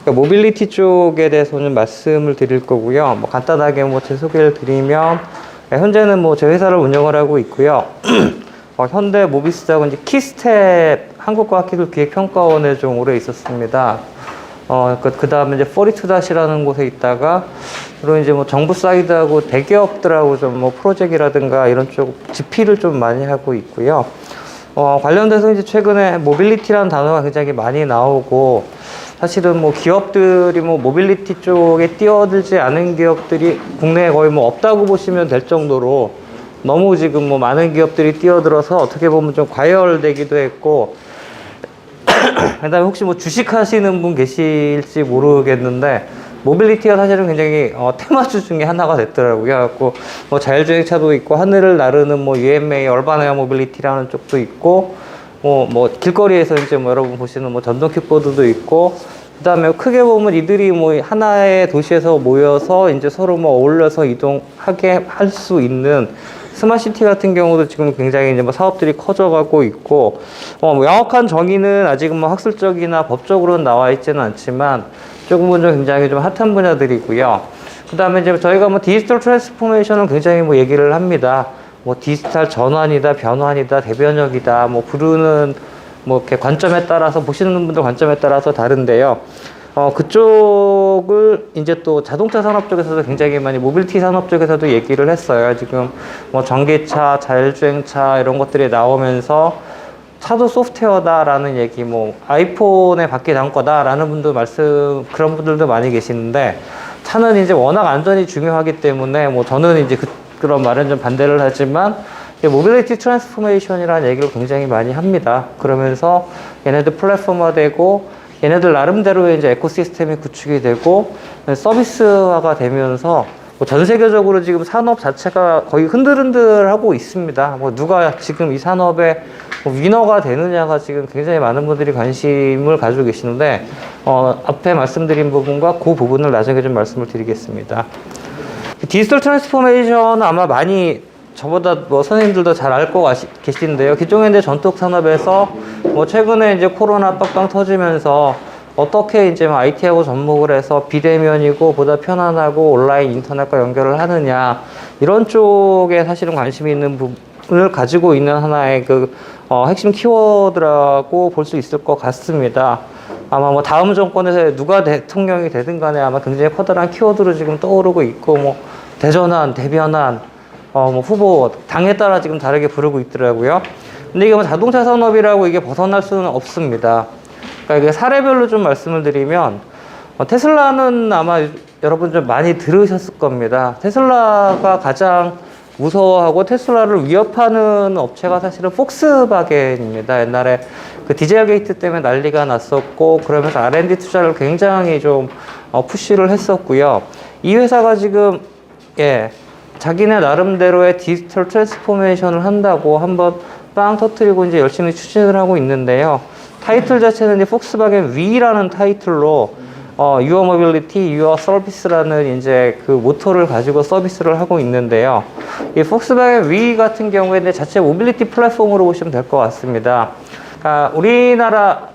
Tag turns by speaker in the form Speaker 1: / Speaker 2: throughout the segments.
Speaker 1: 그러니까 모빌리티 쪽에 대해서는 말씀을 드릴 거고요. 뭐 간단하게 뭐 제 소개를 드리면, 현재는 뭐 제 회사를 운영을 하고 있고요. 현대 모비스하고 이제 키스텝 한국과학기술기획평가원에 좀 오래 있었습니다. 그 다음에 이제 42-이라는 곳에 있다가, 그리고 이제 뭐 정부 사이드하고 대기업들하고 좀 뭐 프로젝트라든가 이런 쪽 GP를 좀 많이 하고 있고요. 관련돼서 이제 최근에 모빌리티라는 단어가 굉장히 많이 나오고, 사실은 뭐 기업들이 뭐 모빌리티 쪽에 뛰어들지 않은 기업들이 국내에 거의 뭐 없다고 보시면 될 정도로 너무 지금 뭐 많은 기업들이 뛰어들어서 어떻게 보면 좀 과열되기도 했고, 그 다음에 혹시 뭐 주식 하시는 분 계실지 모르겠는데, 모빌리티가 사실은 굉장히 테마주 중에 하나가 됐더라고요. 그래갖고 뭐 자율주행차도 있고, 하늘을 나르는 뭐 UMA, 얼반 에어 모빌리티라는 쪽도 있고, 뭐 길거리에서 이제 뭐 여러분 보시는 뭐 전동 킥보드도 있고, 그 다음에 크게 보면 이들이 뭐 하나의 도시에서 모여서 이제 서로 뭐 어울려서 이동하게 할 수 있는 스마트시티 같은 경우도 지금 굉장히 이제 뭐 사업들이 커져가고 있고, 뭐 명확한 정의는 아직은 뭐 학술적이나 법적으로는 나와 있지는 않지만 조금은 좀 굉장히 좀 핫한 분야들이고요. 그 다음에 이제 저희가 뭐 디지털 트랜스포메이션을 굉장히 뭐 얘기를 합니다. 뭐 디지털 전환이다, 변환이다, 대변혁이다, 뭐 부르는 뭐 이렇게 관점에 따라서, 보시는 분들 관점에 따라서 다른데요. 그쪽을 이제 또 자동차 산업 쪽에서도 굉장히 많이, 모빌리티 산업 쪽에서도 얘기를 했어요. 지금 뭐 전기차, 자율주행차 이런 것들이 나오면서 차도 소프트웨어다라는 얘기, 뭐 아이폰에 바퀴 단 거다라는 분도 그런 분들도 많이 계시는데, 차는 이제 워낙 안전이 중요하기 때문에 뭐 저는 이제 그런 말은 좀 반대를 하지만, 모빌리티 트랜스포메이션이라는 얘기를 굉장히 많이 합니다. 그러면서 얘네들 플랫폼화 되고, 얘네들 나름대로의 이제 에코시스템이 구축이 되고, 서비스화가 되면서 뭐 전 세계적으로 지금 산업 자체가 거의 흔들흔들하고 있습니다. 뭐 누가 지금 이 산업의 뭐 위너가 되느냐가 지금 굉장히 많은 분들이 관심을 가지고 계시는데, 앞에 말씀드린 부분과 그 부분을 나중에 좀 말씀을 드리겠습니다. 디지털 트랜스포메이션은 아마 많이 저보다 뭐 선생님들도 잘 알고 계시는데요. 기존에 이제 전통 산업에서 뭐 최근에 이제 코로나 빡빡 터지면서 어떻게 이제 IT하고 접목을 해서 비대면이고 보다 편안하고 온라인 인터넷과 연결을 하느냐, 이런 쪽에 사실은 관심이 있는 부분을 가지고 있는 하나의 핵심 키워드라고 볼 수 있을 것 같습니다. 아마 뭐 다음 정권에서 누가 대통령이 되든 간에 아마 굉장히 커다란 키워드로 지금 떠오르고 있고, 뭐 대전환, 대변환, 뭐 후보 당에 따라 지금 다르게 부르고 있더라고요. 근데 이게 뭐 자동차 산업이라고 이게 벗어날 수는 없습니다. 그러니까 이게 사례별로 좀 말씀을 드리면, 테슬라는 아마 여러분 좀 많이 들으셨을 겁니다. 테슬라가 가장 무서워하고 테슬라를 위협하는 업체가 사실은 폭스바겐입니다. 옛날에 그 디젤 게이트 때문에 난리가 났었고, 그러면서 R&D 투자를 굉장히 좀 푸시를 했었고요. 이 회사가 지금 자기네 나름대로의 디지털 트랜스포메이션을 한다고 한번 빵 터뜨리고 이제 열심히 추진을 하고 있는데요. 타이틀 자체는 이제 폭스바겐 V라는 타이틀로 Your Mobility, Your Service라는 이제 그 모토를 가지고 서비스를 하고 있는데요. 이 폭스바겐 V 같은 경우에는 자체 모빌리티 플랫폼으로 보시면 될 것 같습니다. 우리나라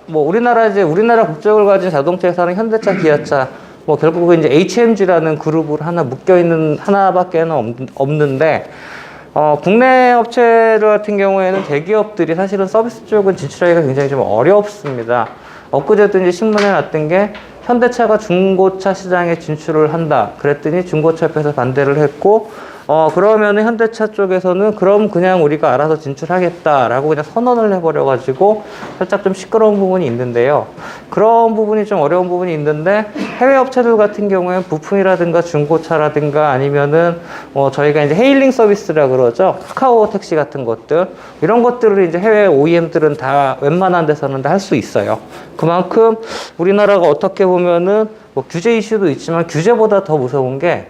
Speaker 1: 국적을 가진 자동차 회사는 현대차, 기아차, 뭐 결국은 이제 HMG라는 그룹으로 하나밖에는 없는데, 국내 업체들 같은 경우에는 대기업들이 사실은 서비스 쪽은 진출하기가 굉장히 좀 어렵습니다. 엊그제도 이제 신문에 났던 게, 현대차가 중고차 시장에 진출을 한다 그랬더니 중고차협회에서 반대를 했고, 그러면은 현대차 쪽에서는 그럼 그냥 우리가 알아서 진출하겠다라고 그냥 선언을 해버려가지고 살짝 좀 시끄러운 부분이 있는데요. 그런 부분이 좀 어려운 부분이 있는데, 해외 업체들 같은 경우에는 부품이라든가 중고차라든가 아니면은 저희가 이제 헤일링 서비스라 그러죠. 카카오 택시 같은 것들, 이런 것들을 이제 해외 OEM들은 다 웬만한 데서는 다 할 수 있어요. 그만큼 우리나라가 어떻게 보면은 뭐 규제 이슈도 있지만 규제보다 더 무서운 게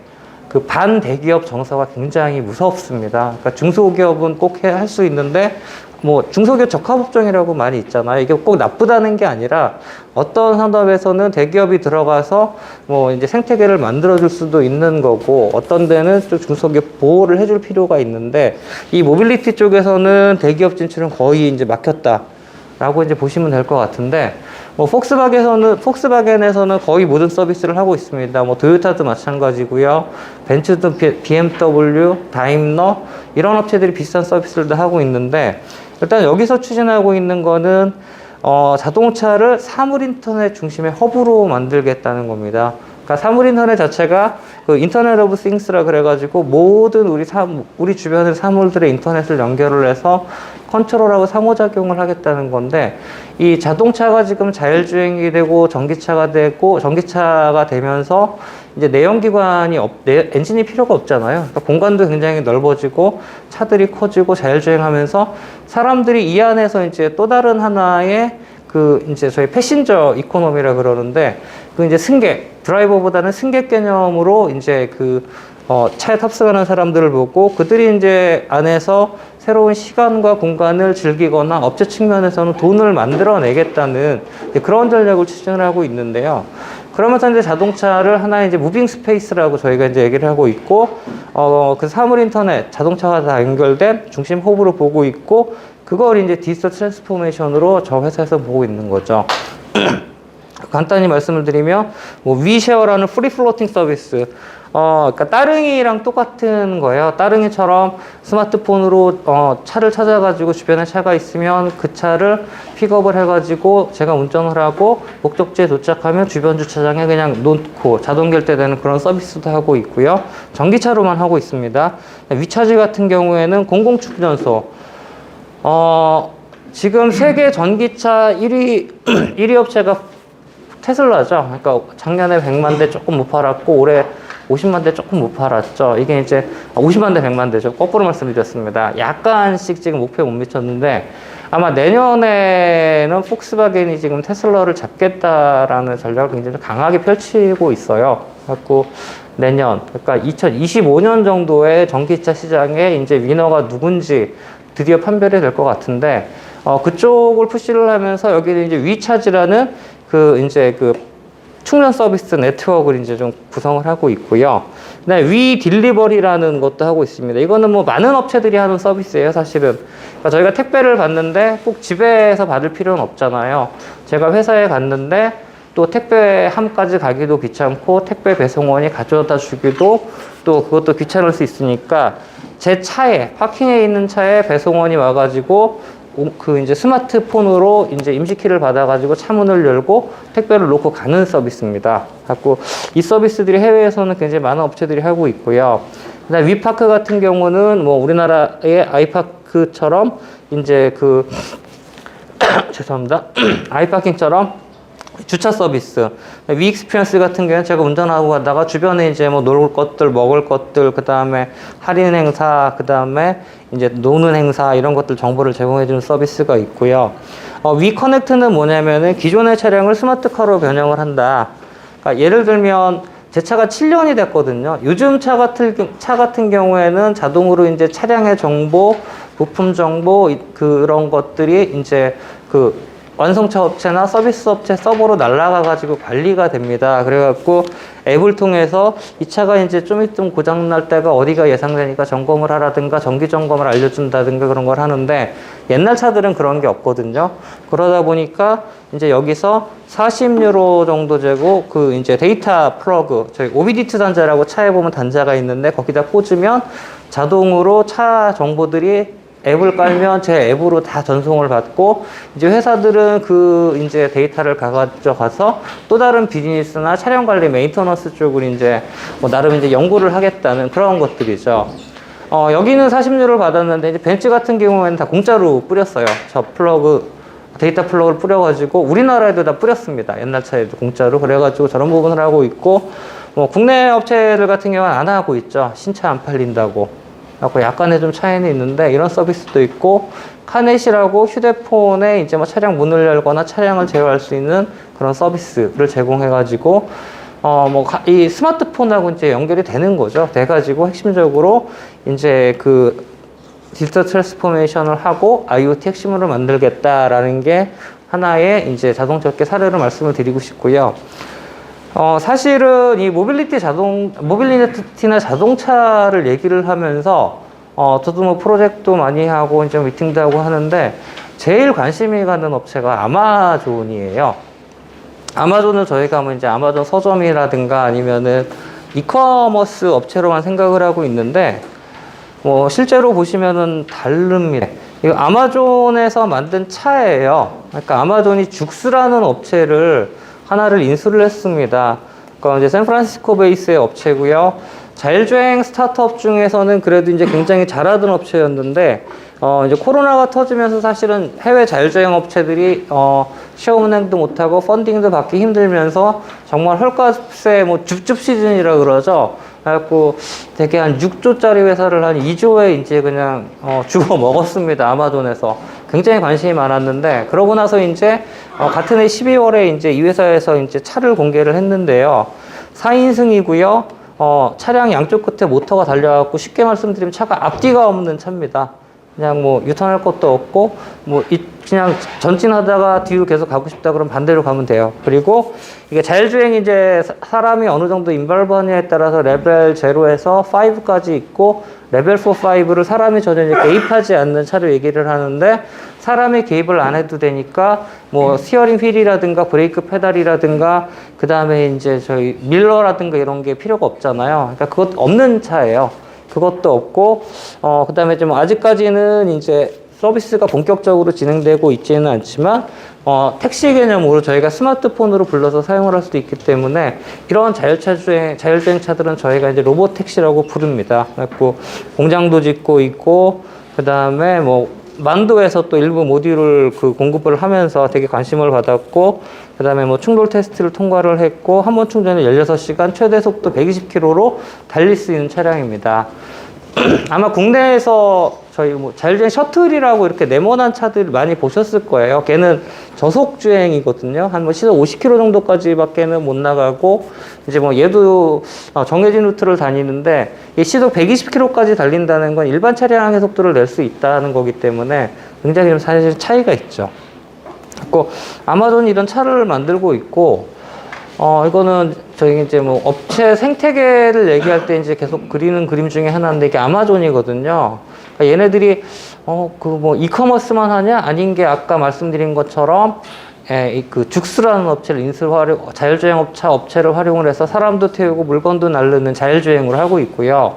Speaker 1: 그 반대기업 정서가 굉장히 무섭습니다. 그러니까 중소기업은 꼭 할 수 있는데, 뭐 중소기업 적합업종이라고 많이 있잖아요. 이게 꼭 나쁘다는 게 아니라 어떤 산업에서는 대기업이 들어가서 뭐 이제 생태계를 만들어줄 수도 있는 거고, 어떤 데는 또 중소기업 보호를 해줄 필요가 있는데, 이 모빌리티 쪽에서는 대기업 진출은 거의 이제 막혔다라고 이제 보시면 될 것 같은데, 뭐 폭스바겐에서는 거의 모든 서비스를 하고 있습니다. 뭐 도요타도 마찬가지고요. 벤츠도 BMW, 다임러 이런 업체들이 비슷한 서비스를 다 하고 있는데 일단 여기서 추진하고 있는 거는 자동차를 사물 인터넷 중심의 허브로 만들겠다는 겁니다. 그러니까 사물 인터넷 자체가 그 인터넷 오브 싱스라 그래가지고 모든 우리 주변의 사물들의 인터넷을 연결을 해서 컨트롤하고 상호작용을 하겠다는 건데 이 자동차가 지금 자율주행이 되고 전기차가 되면서 이제 내연기관이 엔진이 필요가 없잖아요. 그러니까 공간도 굉장히 넓어지고 차들이 커지고 자율주행하면서 사람들이 이 안에서 이제 또 다른 하나의 이제 저희 패신저 이코노미라 그러는데 이제 드라이버보다는 승객 개념으로 이제 차에 탑승하는 사람들을 보고 그들이 이제 안에서 새로운 시간과 공간을 즐기거나 업체 측면에서는 돈을 만들어내겠다는 그런 전략을 추진을 하고 있는데요. 그러면서 이제 자동차를 하나의 이제 무빙 스페이스라고 저희가 이제 얘기를 하고 있고, 그 사물 인터넷, 자동차와 다 연결된 중심 허브로 보고 있고, 그걸 이제 디지털 트랜스포메이션으로 저 회사에서 보고 있는 거죠. 간단히 말씀을 드리면, 위쉐어라는 프리 플로팅 서비스. 그러니까 따릉이랑 똑같은 거예요. 따릉이처럼 스마트폰으로 차를 찾아가지고 주변에 차가 있으면 그 차를 픽업을 해가지고 제가 운전을 하고 목적지에 도착하면 주변 주차장에 그냥 놓고 자동 결제되는 그런 서비스도 하고 있고요. 전기차로만 하고 있습니다. 위차지 같은 경우에는 공공충전소. 지금 세계 전기차 1위 업체가 테슬라죠. 그러니까 작년에 100만 대 조금 못 팔았고 올해 50만 대 조금 못 팔았죠. 이게 이제 50만 대, 100만 대죠. 거꾸로 말씀드렸습니다. 약간씩 지금 목표에 못 미쳤는데 아마 내년에는 폭스바겐이 지금 테슬라를 잡겠다라는 전략을 굉장히 강하게 펼치고 있어요. 그래갖고 내년, 그러니까 2025년 정도에 전기차 시장에 이제 위너가 누군지 드디어 판별이 될 것 같은데 그쪽을 푸시를 하면서 여기는 이제 위차지라는 충전 서비스 네트워크를 이제 좀 구성을 하고 있고요. 그다음에 위 딜리버리라는 것도 하고 있습니다. 이거는 뭐 많은 업체들이 하는 서비스예요, 사실은. 그러니까 저희가 택배를 받는데 꼭 집에서 받을 필요는 없잖아요. 제가 회사에 갔는데 또 택배함까지 가기도 귀찮고 택배 배송원이 가져다 주기도 또 그것도 귀찮을 수 있으니까 제 차에 파킹해 있는 차에 배송원이 와가지고 이제 스마트폰으로 이제 임시키를 받아가지고 차문을 열고 택배를 놓고 가는 서비스입니다. 갖고 이 서비스들이 해외에서는 굉장히 많은 업체들이 하고 있고요. 그다음 위파크 같은 경우는 뭐 우리나라의 아이파크처럼 이제 죄송합니다. 아이파킹처럼 주차 서비스. 위익스피리언스 같은 경우는 제가 운전하고 가다가 주변에 이제 뭐 놀 것들, 먹을 것들, 그 다음에 할인 행사, 그 다음에 이제 노는 행사 이런 것들 정보를 제공해주는 서비스가 있고요. 위커넥트는 뭐냐면은 기존의 차량을 스마트카로 변형을 한다. 그러니까 예를 들면 제 차가 7년이 됐거든요. 요즘 차 같은 경우에는 자동으로 이제 차량의 정보, 부품 정보 그런 것들이 이제 완성차 업체나 서비스 업체 서버로 날아가가지고 관리가 됩니다. 그래갖고 앱을 통해서 이 차가 이제 좀 있으면 고장날 때가 어디가 예상되니까 점검을 하라든가 정기 점검을 알려준다든가 그런 걸 하는데 옛날 차들은 그런 게 없거든요. 그러다 보니까 이제 여기서 40유로 정도 재고 이제 데이터 플러그, 저희 오비디트 단자라고 차에 보면 단자가 있는데 거기다 꽂으면 자동으로 차 정보들이 앱을 깔면 제 앱으로 다 전송을 받고 이제 회사들은 이제 데이터를 가져가서 또 다른 비즈니스나 차량 관리 메인터넌스 쪽을 이제 나름 이제 연구를 하겠다는 그런 것들이죠. 여기는 40유로를 받았는데 이제 벤츠 같은 경우에는 다 공짜로 뿌렸어요. 데이터 플러그를 뿌려가지고 우리나라에도 다 뿌렸습니다. 옛날 차에도 공짜로. 그래가지고 저런 부분을 하고 있고 국내 업체들 같은 경우는 안 하고 있죠. 신차 안 팔린다고. 약간의 좀 차이는 있는데 이런 서비스도 있고 카넷이라고 휴대폰에 이제 뭐 차량 문을 열거나 차량을 제어할 수 있는 그런 서비스를 제공해가지고 이 스마트폰하고 이제 연결이 되는 거죠. 돼가지고 핵심적으로 이제 디지털 트랜스포메이션을 하고 IoT 핵심으로 만들겠다라는 게 하나의 이제 자동차업계 사례로 말씀을 드리고 싶고요. 사실은 이 모빌리티나 자동차를 얘기를 하면서, 저도 뭐 프로젝트도 많이 하고, 이제 미팅도 하고 하는데, 제일 관심이 가는 업체가 아마존이에요. 아마존은 저희가 뭐 이제 아마존 서점이라든가 아니면은 이커머스 업체로만 생각을 하고 있는데, 뭐 실제로 보시면은 다릅니다. 이거 아마존에서 만든 차예요. 그러니까 아마존이 죽스라는 업체를 하나를 인수를 했습니다. 그러니까 이제 샌프란시스코 베이스의 업체고요. 자율주행 스타트업 중에서는 그래도 이제 굉장히 잘하던 업체였는데, 이제 코로나가 터지면서 사실은 해외 자율주행 업체들이, 시험 운행도 못하고 펀딩도 받기 힘들면서 정말 헐값에 뭐 줍줍 시즌이라 그러죠. 그래갖고 되게 한 6조짜리 회사를 한 2조에 이제 그냥, 주워 먹었습니다. 아마존에서. 굉장히 관심이 많았는데, 그러고 나서 이제, 같은 해 12월에 이제 이 회사에서 이제 차를 공개를 했는데요. 4인승이고요. 차량 양쪽 끝에 모터가 달려갖고 쉽게 말씀드리면 차가 앞뒤가 없는 차입니다. 그냥 뭐 유턴할 것도 없고 그냥 전진하다가 뒤로 계속 가고 싶다 그러면 반대로 가면 돼요. 그리고 이게 자율주행이 이제 사람이 어느 정도 인발버니에 따라서 레벨 0에서 5까지 있고, 레벨 4, 5를 사람이 전혀 이제 개입하지 않는 차를 얘기를 하는데, 사람이 개입을 안 해도 되니까 뭐 스티어링 휠이라든가 브레이크 페달이라든가 그 다음에 이제 저희 밀러라든가 이런 게 필요가 없잖아요. 그러니까 그것 없는 차예요. 그것도 없고, 그 다음에 좀 아직까지는 이제 서비스가 본격적으로 진행되고 있지는 않지만, 택시 개념으로 저희가 스마트폰으로 불러서 사용을 할 수도 있기 때문에, 이런 자율주행 차들은 저희가 이제 로봇 택시라고 부릅니다. 그래갖고 공장도 짓고 있고, 그 다음에 뭐 만도에서 또 일부 모듈을 공급을 하면서 되게 관심을 받았고, 그 다음에 뭐 충돌 테스트를 통과를 했고, 한 번 충전에 16시간, 최대 속도 120km로 달릴 수 있는 차량입니다. 아마 국내에서 저희 뭐 자율주행 셔틀이라고 이렇게 네모난 차들 많이 보셨을 거예요. 걔는 저속 주행이거든요. 한 뭐 시속 50km 정도까지밖에는 못 나가고, 이제 뭐 얘도 정해진 루트를 다니는데, 이 시속 120km까지 달린다는 건 일반 차량의 속도를 낼 수 있다는 거기 때문에 굉장히 좀 사실 차이가 있죠. 그리고 아마존이 이런 차를 만들고 있고, 이거는 저희 이제 뭐 업체 생태계를 얘기할 때 이제 계속 그리는 그림 중에 하나인데, 이게 아마존이거든요. 그러니까 얘네들이 뭐 이커머스만 하냐? 아닌 게 아까 말씀드린 것처럼 그 죽스라는 업체를 자율주행 업체를 활용을 해서 사람도 태우고 물건도 나르는 자율주행을 하고 있고요.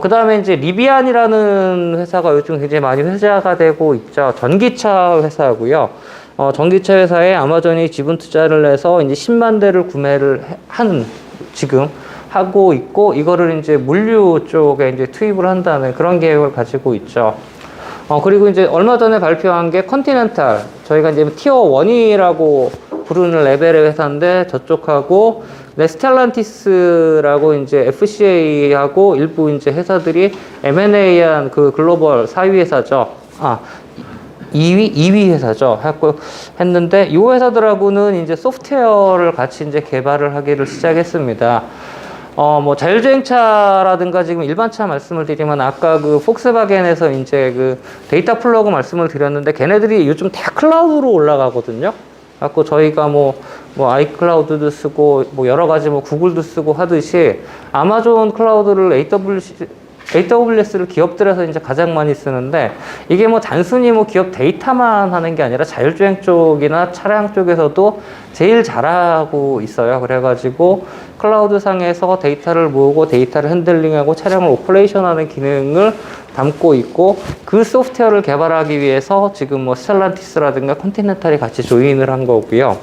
Speaker 1: 그 다음에 이제 리비안이라는 회사가 요즘 굉장히 많이 회자가 되고 있죠. 전기차 회사고요. 전기차 회사에 아마존이 지분 투자를 해서 이제 10만 대를 구매를 지금 하고 있고, 이거를 이제 물류 쪽에 이제 투입을 한다는 그런 계획을 가지고 있죠. 그리고 이제 얼마 전에 발표한 게 컨티넨탈, 저희가 이제 티어 1이라고 부르는 레벨의 회사인데, 저쪽하고 스텔란티스라고 이제 FCA하고 일부 이제 회사들이 M&A한 그 글로벌 4위 회사죠. 2위 회사죠. 했는데, 이 회사들하고는 이제 소프트웨어를 같이 이제 개발을 하기를 시작했습니다. 뭐 자율주행차라든가 지금 일반차 말씀을 드리면, 아까 그 폭스바겐에서 이제 그 데이터 플러그 말씀을 드렸는데, 걔네들이 요즘 다 클라우드로 올라가거든요. 갖고 저희가 뭐 아이클라우드도 쓰고 뭐 여러 가지 뭐 구글도 쓰고 하듯이, 아마존 클라우드를 AWS를 기업들에서 이제 가장 많이 쓰는데, 이게 뭐 단순히 뭐 기업 데이터만 하는 게 아니라 자율주행 쪽이나 차량 쪽에서도 제일 잘하고 있어요. 그래가지고 클라우드 상에서 데이터를 모으고 데이터를 핸들링하고 차량을 오퍼레이션하는 기능을 담고 있고, 그 소프트웨어를 개발하기 위해서 지금 뭐 스텔란티스라든가 컨티넨탈이 같이 조인을 한 거고요.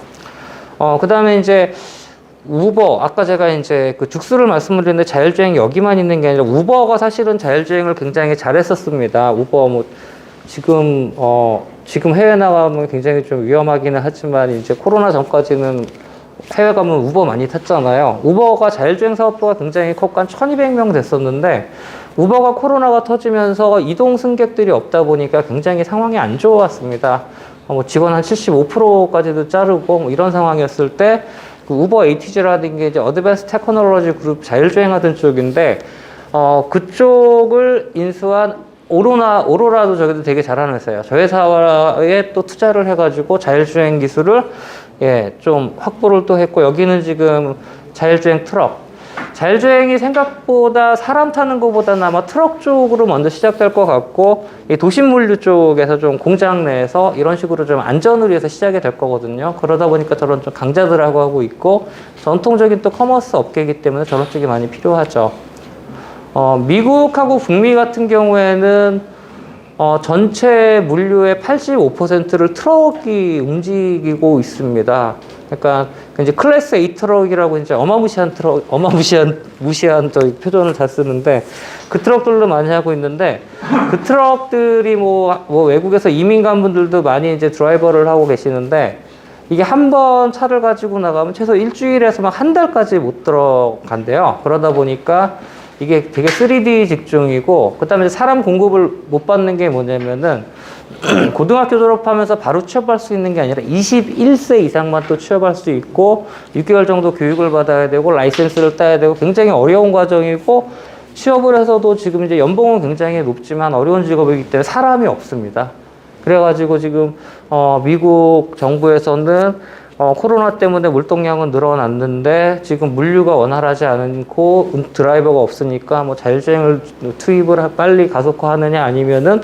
Speaker 1: 그 다음에 이제 우버, 아까 제가 이제 그 죽수를 말씀을 드렸는데, 자율주행이 여기만 있는 게 아니라 우버가 사실은 자율주행을 굉장히 잘했었습니다. 우버 뭐 지금 해외 나가면 굉장히 좀 위험하기는 하지만, 이제 코로나 전까지는 해외 가면 우버 많이 탔잖아요. 우버가 자율주행 사업부가 굉장히 컸고 한 1200명 됐었는데, 우버가 코로나가 터지면서 이동 승객들이 없다 보니까 굉장히 상황이 안 좋았습니다. 뭐 직원 한 75%까지도 자르고 뭐 이런 상황이었을 때, 그 우버 ATG라는 게 이제 어드밴스 테크놀로지 그룹 자율주행하던 쪽인데, 그쪽을 인수한 오로라도 저기도 되게 잘하는 회사예요. 저 회사에 또 투자를 해가지고 자율주행 기술을 좀 확보를 또 했고, 여기는 지금 자율주행 자율주행이 생각보다 사람 타는 것보다는 아마 트럭 쪽으로 먼저 시작될 것 같고, 이 도심 물류 쪽에서 좀 공장 내에서 이런 식으로 좀 안전을 위해서 시작이 될 거거든요. 그러다 보니까 저런 좀 강자들하고 하고 있고, 전통적인 또 커머스 업계이기 때문에 저런 쪽이 많이 필요하죠. 미국하고 북미 같은 경우에는 전체 물류의 85%를 트럭이 움직이고 있습니다. 그러니까 이제 클래스 A 트럭이라고 이제 어마무시한 무시한 저 표현을 잘 쓰는데, 그 트럭들로 많이 하고 있는데, 그 트럭들이 뭐 외국에서 이민 간 분들도 많이 이제 드라이버를 하고 계시는데, 이게 한 번 차를 가지고 나가면 최소 일주일에서 막 한 달까지 못 들어간대요. 그러다 보니까 이게 되게 3D 직종이고, 그 다음에 사람 공급을 못 받는 게 뭐냐면은, 고등학교 졸업하면서 바로 취업할 수 있는 게 아니라 21세 이상만 또 취업할 수 있고, 6개월 정도 교육을 받아야 되고, 라이센스를 따야 되고, 굉장히 어려운 과정이고, 취업을 해서도 지금 이제 연봉은 굉장히 높지만 어려운 직업이기 때문에 사람이 없습니다. 그래가지고 지금, 미국 정부에서는 코로나 때문에 물동량은 늘어났는데 지금 물류가 원활하지 않고 드라이버가 없으니까 뭐 자율주행을 투입을 빨리 가속화하느냐, 아니면은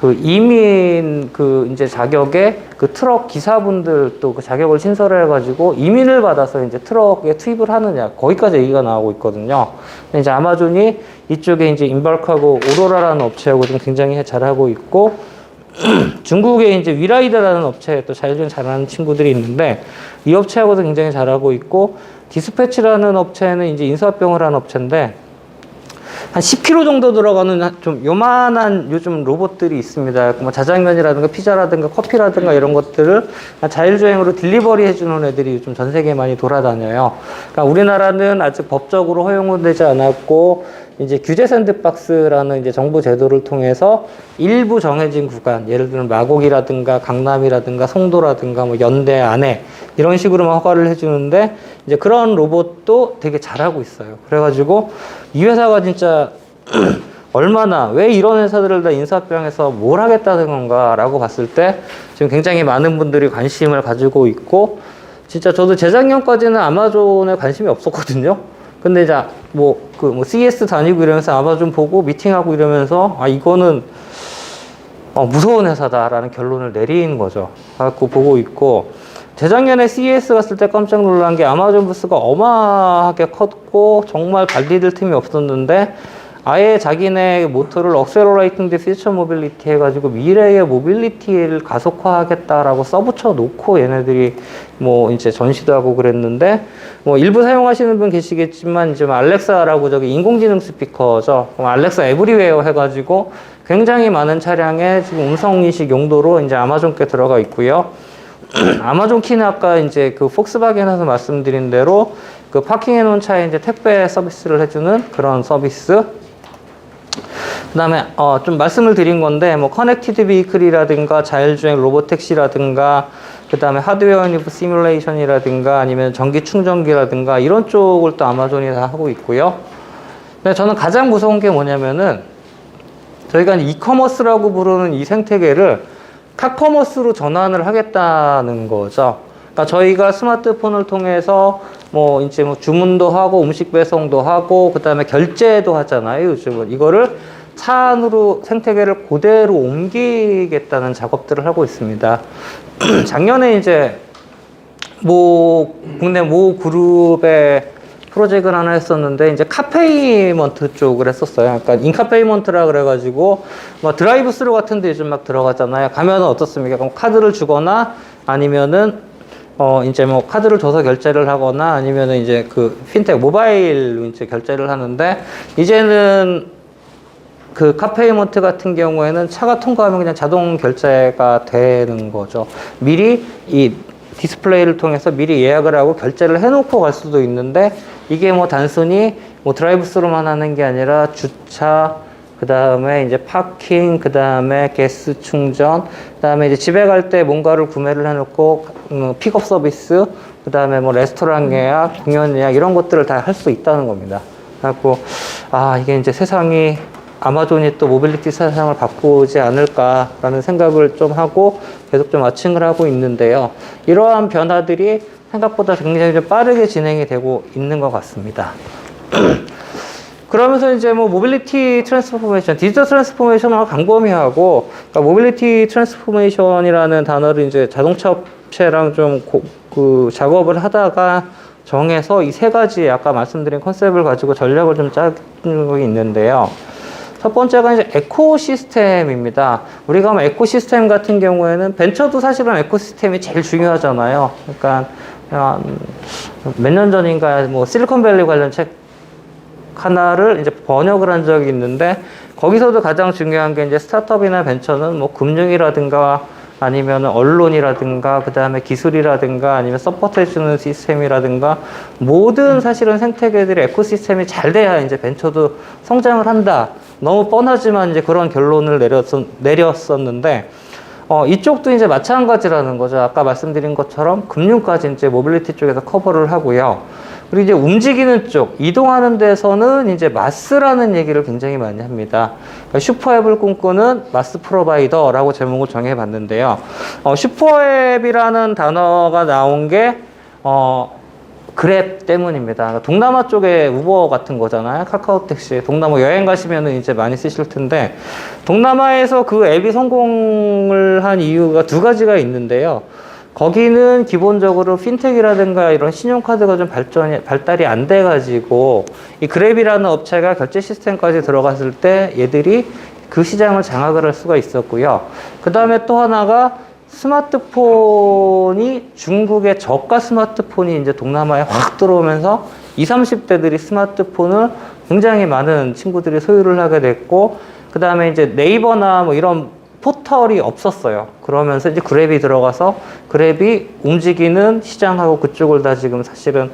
Speaker 1: 그 이민 그 이제 자격에 그 트럭 기사분들 또 그 자격을 신설해 가지고 이민을 받아서 이제 트럭에 투입을 하느냐, 거기까지 얘기가 나오고 있거든요. 근데 이제 아마존이 이쪽에 이제 임발크하고 오로라라는 업체하고 좀 굉장히 잘하고 있고, 중국에 이제 위라이드라는 업체에 또 자율주행 잘하는 친구들이 있는데, 이 업체하고도 굉장히 잘하고 있고, 디스패치라는 업체는 이제 인수합병을 한 업체인데, 한 10kg 정도 들어가는 좀 요만한 요즘 로봇들이 있습니다. 뭐 자장면이라든가 피자라든가 커피라든가 이런 것들을 자율주행으로 딜리버리 해주는 애들이 요즘 전 세계에 많이 돌아다녀요. 그러니까 우리나라는 아직 법적으로 허용은 되지 않았고, 이제 규제 샌드박스라는 이제 정부 제도를 통해서 일부 정해진 구간, 예를 들면 마곡이라든가 강남이라든가 송도라든가 뭐 연대 안에 이런 식으로만 허가를 해주는데, 이제 그런 로봇도 되게 잘하고 있어요. 그래가지고 이 회사가 진짜 얼마나, 왜 이런 회사들을 다 인수합병해서 뭘 하겠다는 건가라고 봤을 때 지금 굉장히 많은 분들이 관심을 가지고 있고, 진짜 저도 재작년까지는 아마존에 관심이 없었거든요. 근데 이제 CES 다니고 이러면서 아마존 보고 미팅하고 이러면서 이거는 무서운 회사다라는 결론을 내린 거죠. 갖고 보고 있고, 재작년에 CES 갔을 때 깜짝 놀란 게 아마존 부스가 어마하게 컸고 정말 발 디딜 틈이 없었는데, 아예 자기네 모토를 Accelerating the Future Mobility 해가지고 미래의 모빌리티를 가속화하겠다라고 써붙여 놓고 얘네들이 뭐 이제 전시도 하고 그랬는데, 뭐 일부 사용하시는 분 계시겠지만 이제 알렉사라고 저기 인공지능 스피커죠. 알렉사 에브리웨어 해가지고 굉장히 많은 차량에 지금 음성인식 용도로 이제 아마존께 들어가 있고요. 아마존 키는 아까 이제 그 폭스바겐에서 말씀드린 대로 그 파킹해 놓은 차에 이제 택배 서비스를 해주는 그런 서비스. 그 다음에 좀 말씀을 드린 건데, 뭐 커넥티드 비이클이라든가 자율주행 로보택시라든가 그 다음에 하드웨어 유니브 시뮬레이션이라든가 아니면 전기 충전기라든가 이런 쪽을 또 아마존이 다 하고 있고요. 근데 저는 가장 무서운 게 뭐냐면은, 저희가 이커머스라고 부르는 이 생태계를 카커머스로 전환을 하겠다는 거죠. 그러니까 저희가 스마트폰을 통해서 뭐 이제 뭐 주문도 하고 음식 배송도 하고 그 다음에 결제도 하잖아요. 요즘은 이거를 차 안으로 생태계를 그대로 옮기겠다는 작업들을 하고 있습니다. 작년에 이제 국내 모 그룹의 프로젝트를 하나 했었는데, 이제 카페이먼트 쪽을 했었어요. 그러니까 인카페이먼트라 그래가지고 뭐 드라이브 스루 같은 데 요즘 막 들어가잖아요. 가면은 어떻습니까? 그럼 카드를 주거나 아니면은 이제 뭐 카드를 줘서 결제를 하거나 아니면은 이제 그 핀텍 모바일로 이제 결제를 하는데, 이제는 그 카페이먼트 같은 경우에는 차가 통과하면 그냥 자동 결제가 되는 거죠. 미리 이 디스플레이를 통해서 미리 예약을 하고 결제를 해놓고 갈 수도 있는데, 이게 뭐 단순히 뭐 드라이브 스루만 하는 게 아니라 주차, 그 다음에 이제 파킹, 그 다음에 가스 충전, 그 다음에 이제 집에 갈 때 뭔가를 구매를 해놓고 픽업 서비스, 그 다음에 뭐 레스토랑 예약, 공연 예약 이런 것들을 다 할 수 있다는 겁니다. 그래갖고 이게 이제 세상이, 아마존이 또 모빌리티 세상을 바꾸지 않을까라는 생각을 좀 하고 계속 좀 와칭을 하고 있는데요. 이러한 변화들이 생각보다 굉장히 좀 빠르게 진행이 되고 있는 것 같습니다. 그러면서 이제 뭐 모빌리티 트랜스포메이션, 디지털 트랜스포메이션을 광범위하고, 그러니까 모빌리티 트랜스포메이션이라는 단어를 이제 자동차 업체랑 좀 그 작업을 하다가 정해서 이 세 가지 아까 말씀드린 컨셉을 가지고 전략을 좀 짜는 게 있는데요. 첫 번째가 이제 에코시스템입니다. 우리가 뭐 에코시스템 같은 경우에는 벤처도 사실은 에코시스템이 제일 중요하잖아요. 그러니까 몇 년 전인가 뭐 실리콘밸리 관련 책 하나를 이제 번역을 한 적이 있는데 거기서도 가장 중요한 게 이제 스타트업이나 벤처는 뭐 금융이라든가 아니면 언론이라든가 그 다음에 기술이라든가 아니면 서포트 해주는 시스템이라든가 모든 사실은 생태계들의 에코시스템이 잘 돼야 이제 벤처도 성장을 한다. 너무 뻔하지만 이제 그런 결론을 내렸었는데 이쪽도 이제 마찬가지라는 거죠. 아까 말씀드린 것처럼 금융까지 이제 모빌리티 쪽에서 커버를 하고요. 그리고 이제 움직이는 쪽, 이동하는 데서는 이제 마스라는 얘기를 굉장히 많이 합니다. 그러니까 슈퍼앱을 꿈꾸는 마스 프로바이더라고 제목을 정해봤는데요. 슈퍼앱이라는 단어가 나온 게, 그랩 때문입니다. 그러니까 동남아 쪽에 우버 같은 거잖아요. 카카오택시. 동남아 여행 가시면은 이제 많이 쓰실 텐데, 동남아에서 그 앱이 성공을 한 이유가 두 가지가 있는데요. 거기는 기본적으로 핀텍이라든가 이런 신용카드가 좀 발달이 안 돼가지고 이 그랩이라는 업체가 결제 시스템까지 들어갔을 때 얘들이 그 시장을 장악을 할 수가 있었고요. 그 다음에 또 하나가 스마트폰이 중국의 저가 스마트폰이 이제 동남아에 확 들어오면서 20, 30대들이 스마트폰을 굉장히 많은 친구들이 소유를 하게 됐고 그 다음에 이제 네이버나 뭐 이런 포털이 없었어요. 그러면서 이제 그랩이 들어가서 그랩이 움직이는 시장하고 그쪽을 다 지금 사실은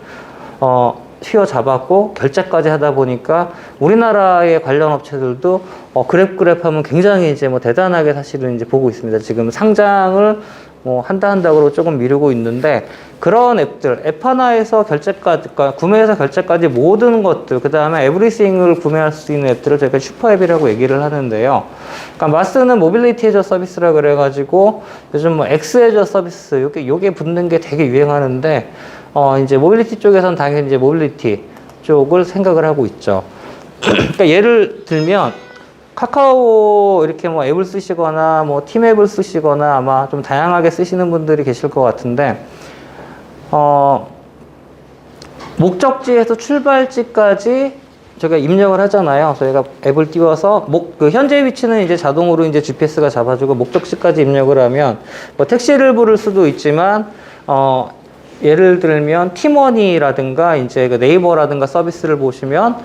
Speaker 1: 휘어잡았고 결제까지 하다 보니까 우리나라의 관련 업체들도 그랩 하면 굉장히 이제 뭐 대단하게 사실은 이제 보고 있습니다. 지금 상장을 뭐 한다고 조금 미루고 있는데 그런 앱들, 앱 하나에서 결제까지, 그러니까 구매해서 결제까지 모든 것들, 그 다음에 에브리싱을 구매할 수 있는 앱들을 저희가 슈퍼앱이라고 얘기를 하는데요. 그러니까 마스는 모빌리티 해저 서비스라 그래가지고 요즘 뭐 X 해저 서비스, 요게 붙는 게 되게 유행하는데 이제 모빌리티 쪽에서는 당연히 이제 모빌리티 쪽을 생각을 하고 있죠. 그러니까 예를 들면 카카오 이렇게 뭐 앱을 쓰시거나 뭐 팀앱을 쓰시거나 아마 좀 다양하게 쓰시는 분들이 계실 것 같은데 목적지에서 출발지까지 저희가 입력을 하잖아요. 저희가 앱을 띄워서 그 현재 위치는 이제 자동으로 이제 GPS가 잡아주고 목적지까지 입력을 하면 뭐 택시를 부를 수도 있지만 예를 들면 팀원이라든가 이제 그 네이버라든가 서비스를 보시면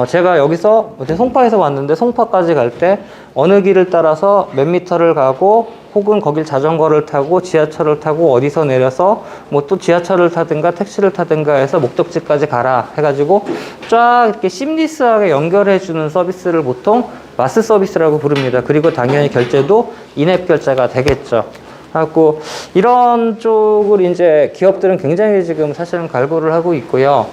Speaker 1: 제가 여기서 송파에서 왔는데 송파까지 갈 때 어느 길을 따라서 몇 미터를 가고 혹은 거길 자전거를 타고 지하철을 타고 어디서 내려서 뭐 또 지하철을 타든가 택시를 타든가 해서 목적지까지 가라 해가지고 쫙 이렇게 심리스하게 연결해주는 서비스를 보통 마스 서비스라고 부릅니다. 그리고 당연히 결제도 인앱 결제가 되겠죠. 하고 이런 쪽을 이제 기업들은 굉장히 지금 사실은 갈구를 하고 있고요.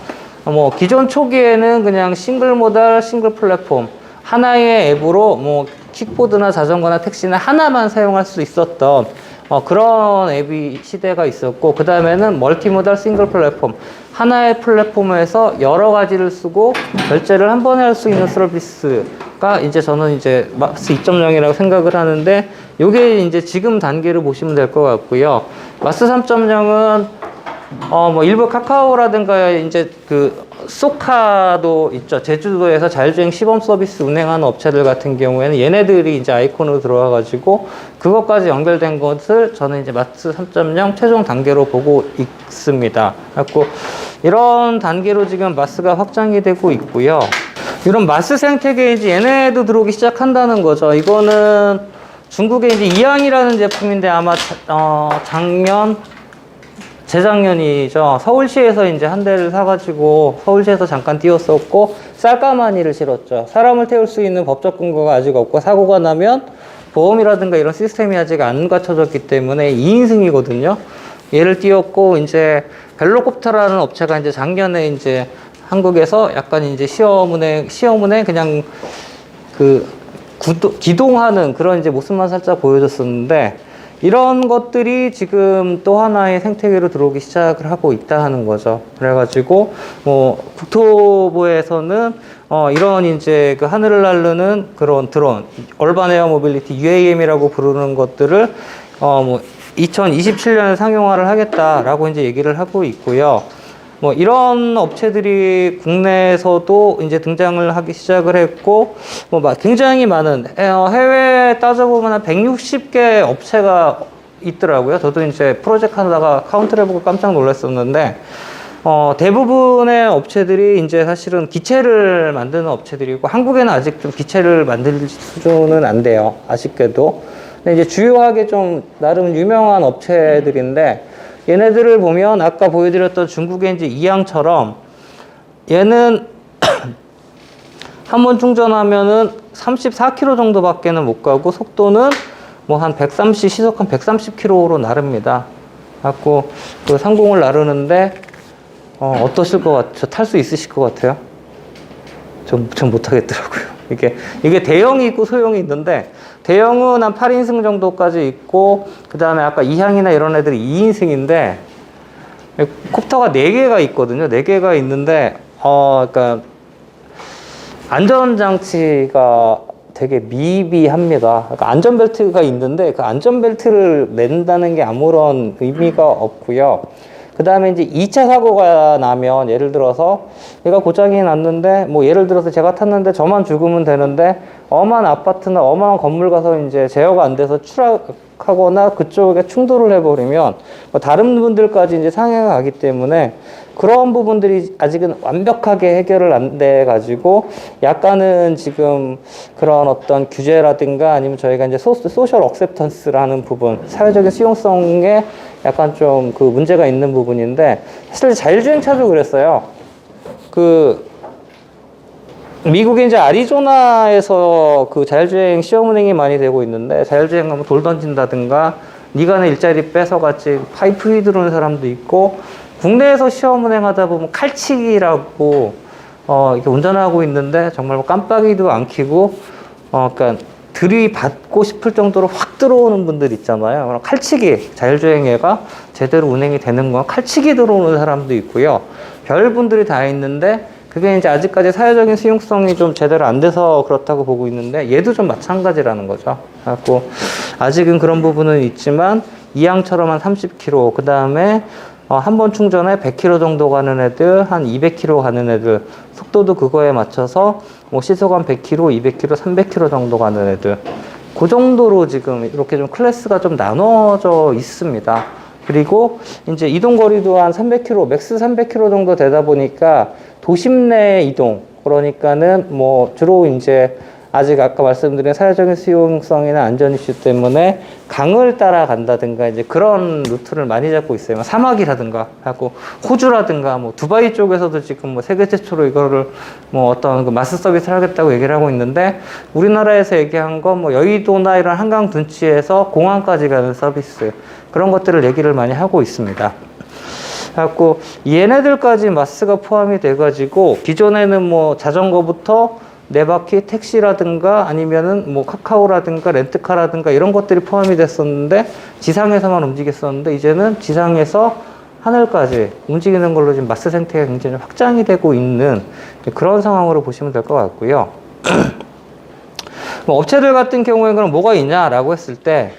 Speaker 1: 뭐 기존 초기에는 그냥 싱글 모달, 싱글 플랫폼 하나의 앱으로 뭐 킥보드나 자전거나 택시나 하나만 사용할 수 있었던 그런 앱이 시대가 있었고 그 다음에는 멀티모달 싱글 플랫폼 하나의 플랫폼에서 여러 가지를 쓰고 결제를 한 번에 할 수 있는 서비스가 이제 저는 이제 마스 2.0이라고 생각을 하는데 요게 이제 지금 단계로 보시면 될 것 같고요. 마스 3.0은 뭐 일부 카카오라든가 이제 그 소카도 있죠. 제주도에서 자율주행 시범 서비스 운행하는 업체들 같은 경우에는 얘네들이 이제 아이콘으로 들어와가지고 그것까지 연결된 것을 저는 이제 마스 3.0 최종 단계로 보고 있습니다. 그래서 이런 단계로 지금 마스가 확장이 되고 있고요. 이런 마스 생태계에 이제 얘네도 들어오기 시작한다는 거죠. 이거는 중국의 이제 이항이라는 제품인데 아마 재작년이죠. 서울시에서 이제 한 대를 사가지고 서울시에서 잠깐 띄웠었고 쌀가마니를 실었죠. 사람을 태울 수 있는 법적 근거가 아직 없고 사고가 나면 보험이라든가 이런 시스템이 아직 안 갖춰졌기 때문에 2인승이거든요. 얘를 띄웠고 이제 벨로콥터라는 업체가 이제 작년에 이제 한국에서 약간 이제 시험운에 그냥 그 기동하는 그런 이제 모습만 살짝 보여줬었는데 이런 것들이 지금 또 하나의 생태계로 들어오기 시작을 하고 있다 하는 거죠. 그래가지고 뭐 국토부에서는 이런 이제 그 하늘을 나르는 그런 드론, 얼반 에어 모빌리티 UAM이라고 부르는 것들을 뭐 2027년에 상용화를 하겠다라고 이제 얘기를 하고 있고요. 뭐 이런 업체들이 국내에서도 이제 등장을 하기 시작을 했고, 뭐 굉장히 많은 해외에 따져보면 한 160개 업체가 있더라고요. 저도 이제 프로젝트 하다가 카운트를 해보고 깜짝 놀랐었는데, 대부분의 업체들이 이제 사실은 기체를 만드는 업체들이고, 한국에는 아직 좀 기체를 만들 수준은 안 돼요. 아쉽게도. 근데 이제 주요하게 좀 나름 유명한 업체들인데, 얘네들을 보면 아까 보여드렸던 중국의 이제 이항처럼 얘는 한 번 충전하면은 34km 정도밖에는 못 가고 속도는 뭐 한 130, 시속 한 130km로 나릅니다. 갖고 그 상공을 나르는데 어떠실 것 같아요? 탈 수 있으실 것 같아요? 전 못하겠더라고요. 이게 대형이 있고 소형이 있는데, 대형은 한 8인승 정도까지 있고, 그 다음에 아까 이항이나 이런 애들이 2인승인데, 콥터가 4개가 있거든요. 4개가 있는데, 그러니까, 안전장치가 되게 미비합니다. 그러니까 안전벨트가 있는데, 그 안전벨트를 맨다는 게 아무런 의미가 없고요. 그 다음에 이제 2차 사고가 나면, 예를 들어서 얘가 고장이 났는데, 뭐 예를 들어서 제가 탔는데 저만 죽으면 되는데, 엄한 아파트나 엄한 건물 가서 이제 제어가 안 돼서 추락하거나 그쪽에 충돌을 해버리면 뭐 다른 분들까지 이제 상해가 가기 때문에, 그런 부분들이 아직은 완벽하게 해결을 안 돼 가지고 약간은 지금 그런 어떤 규제라든가 아니면 저희가 이제 소셜 억셉턴스라는 부분, 사회적인 수용성에 약간 좀 그 문제가 있는 부분인데, 사실 자율주행차도 그랬어요. 그 미국의 이제 아리조나에서 그 자율주행 시험 운행이 많이 되고 있는데, 자율주행 하면 돌 던진다든가 네가 내 일자리 뺏어갔지 파이프 휘두르는 사람도 있고, 국내에서 시험 운행하다 보면 칼치기라고 이렇게 운전하고 있는데 정말 뭐 깜빡이도 안 켜고 그러니까 들이받고 싶을 정도로 확 들어오는 분들 있잖아요. 그럼 칼치기, 자율주행해가 제대로 운행이 되는 건 칼치기 들어오는 사람도 있고요. 별분들이 다 있는데, 그게 이제 아직까지 사회적인 수용성이 좀 제대로 안 돼서 그렇다고 보고 있는데, 얘도 좀 마찬가지라는 거죠. 그래갖고 아직은 그런 부분은 있지만, 이항처럼 한 30km, 그 다음에 한 번 충전에 100km 정도 가는 애들, 한 200km 가는 애들, 속도도 그거에 맞춰서 뭐 시속 한 100km, 200km, 300km 정도 가는 애들, 그 정도로 지금 이렇게 좀 클래스가 좀 나눠져 있습니다. 그리고 이제 이동 거리도 한 300km, 맥스 300km 정도 되다 보니까 도심 내 이동, 그러니까는 뭐 주로 이제 아직 아까 말씀드린 사회적인 수용성이나 안전 이슈 때문에 강을 따라간다든가 이제 그런 루트를 많이 잡고 있어요. 사막이라든가 하고 호주라든가 뭐 두바이 쪽에서도 지금 뭐 세계 최초로 이거를 뭐 어떤 그 마스 서비스를 하겠다고 얘기를 하고 있는데, 우리나라에서 얘기한 건 뭐 여의도나 이런 한강 둔치에서 공항까지 가는 서비스, 그런 것들을 얘기를 많이 하고 있습니다. 그래갖고 얘네들까지 마스가 포함이 돼가지고, 기존에는 뭐 자전거부터 네 바퀴 택시라든가 아니면은 뭐 카카오라든가 렌트카라든가 이런 것들이 포함이 됐었는데, 지상에서만 움직였었는데, 이제는 지상에서 하늘까지 움직이는 걸로 지금 마스 생태가 굉장히 확장이 되고 있는 그런 상황으로 보시면 될 것 같고요. 뭐 업체들 같은 경우에는 그럼 뭐가 있냐라고 했을 때,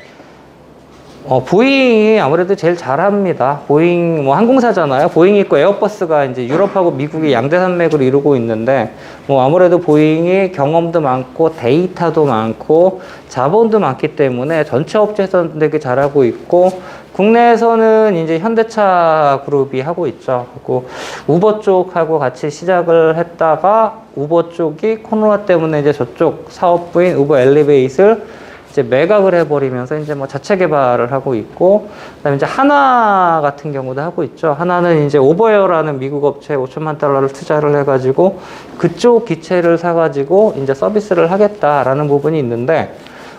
Speaker 1: 보잉이 아무래도 제일 잘합니다. 보잉, 뭐 항공사잖아요. 보잉이 있고 에어버스가 이제 유럽하고 미국이 양대 산맥을 이루고 있는데, 뭐 아무래도 보잉이 경험도 많고 데이터도 많고 자본도 많기 때문에 전체 업체에서는 되게 잘하고 있고, 국내에서는 이제 현대차 그룹이 하고 있죠. 그리고 우버 쪽하고 같이 시작을 했다가 우버 쪽이 코로나 때문에 이제 저쪽 사업부인 우버 엘리베이트를 이제 매각을 해버리면서 이제 뭐 자체 개발을 하고 있고, 그다음에 이제 하나 같은 경우도 하고 있죠. 하나는 이제 오버에어라는 미국 업체에 $5천만 투자를 해가지고 그쪽 기체를 사가지고 이제 서비스를 하겠다라는 부분이 있는데,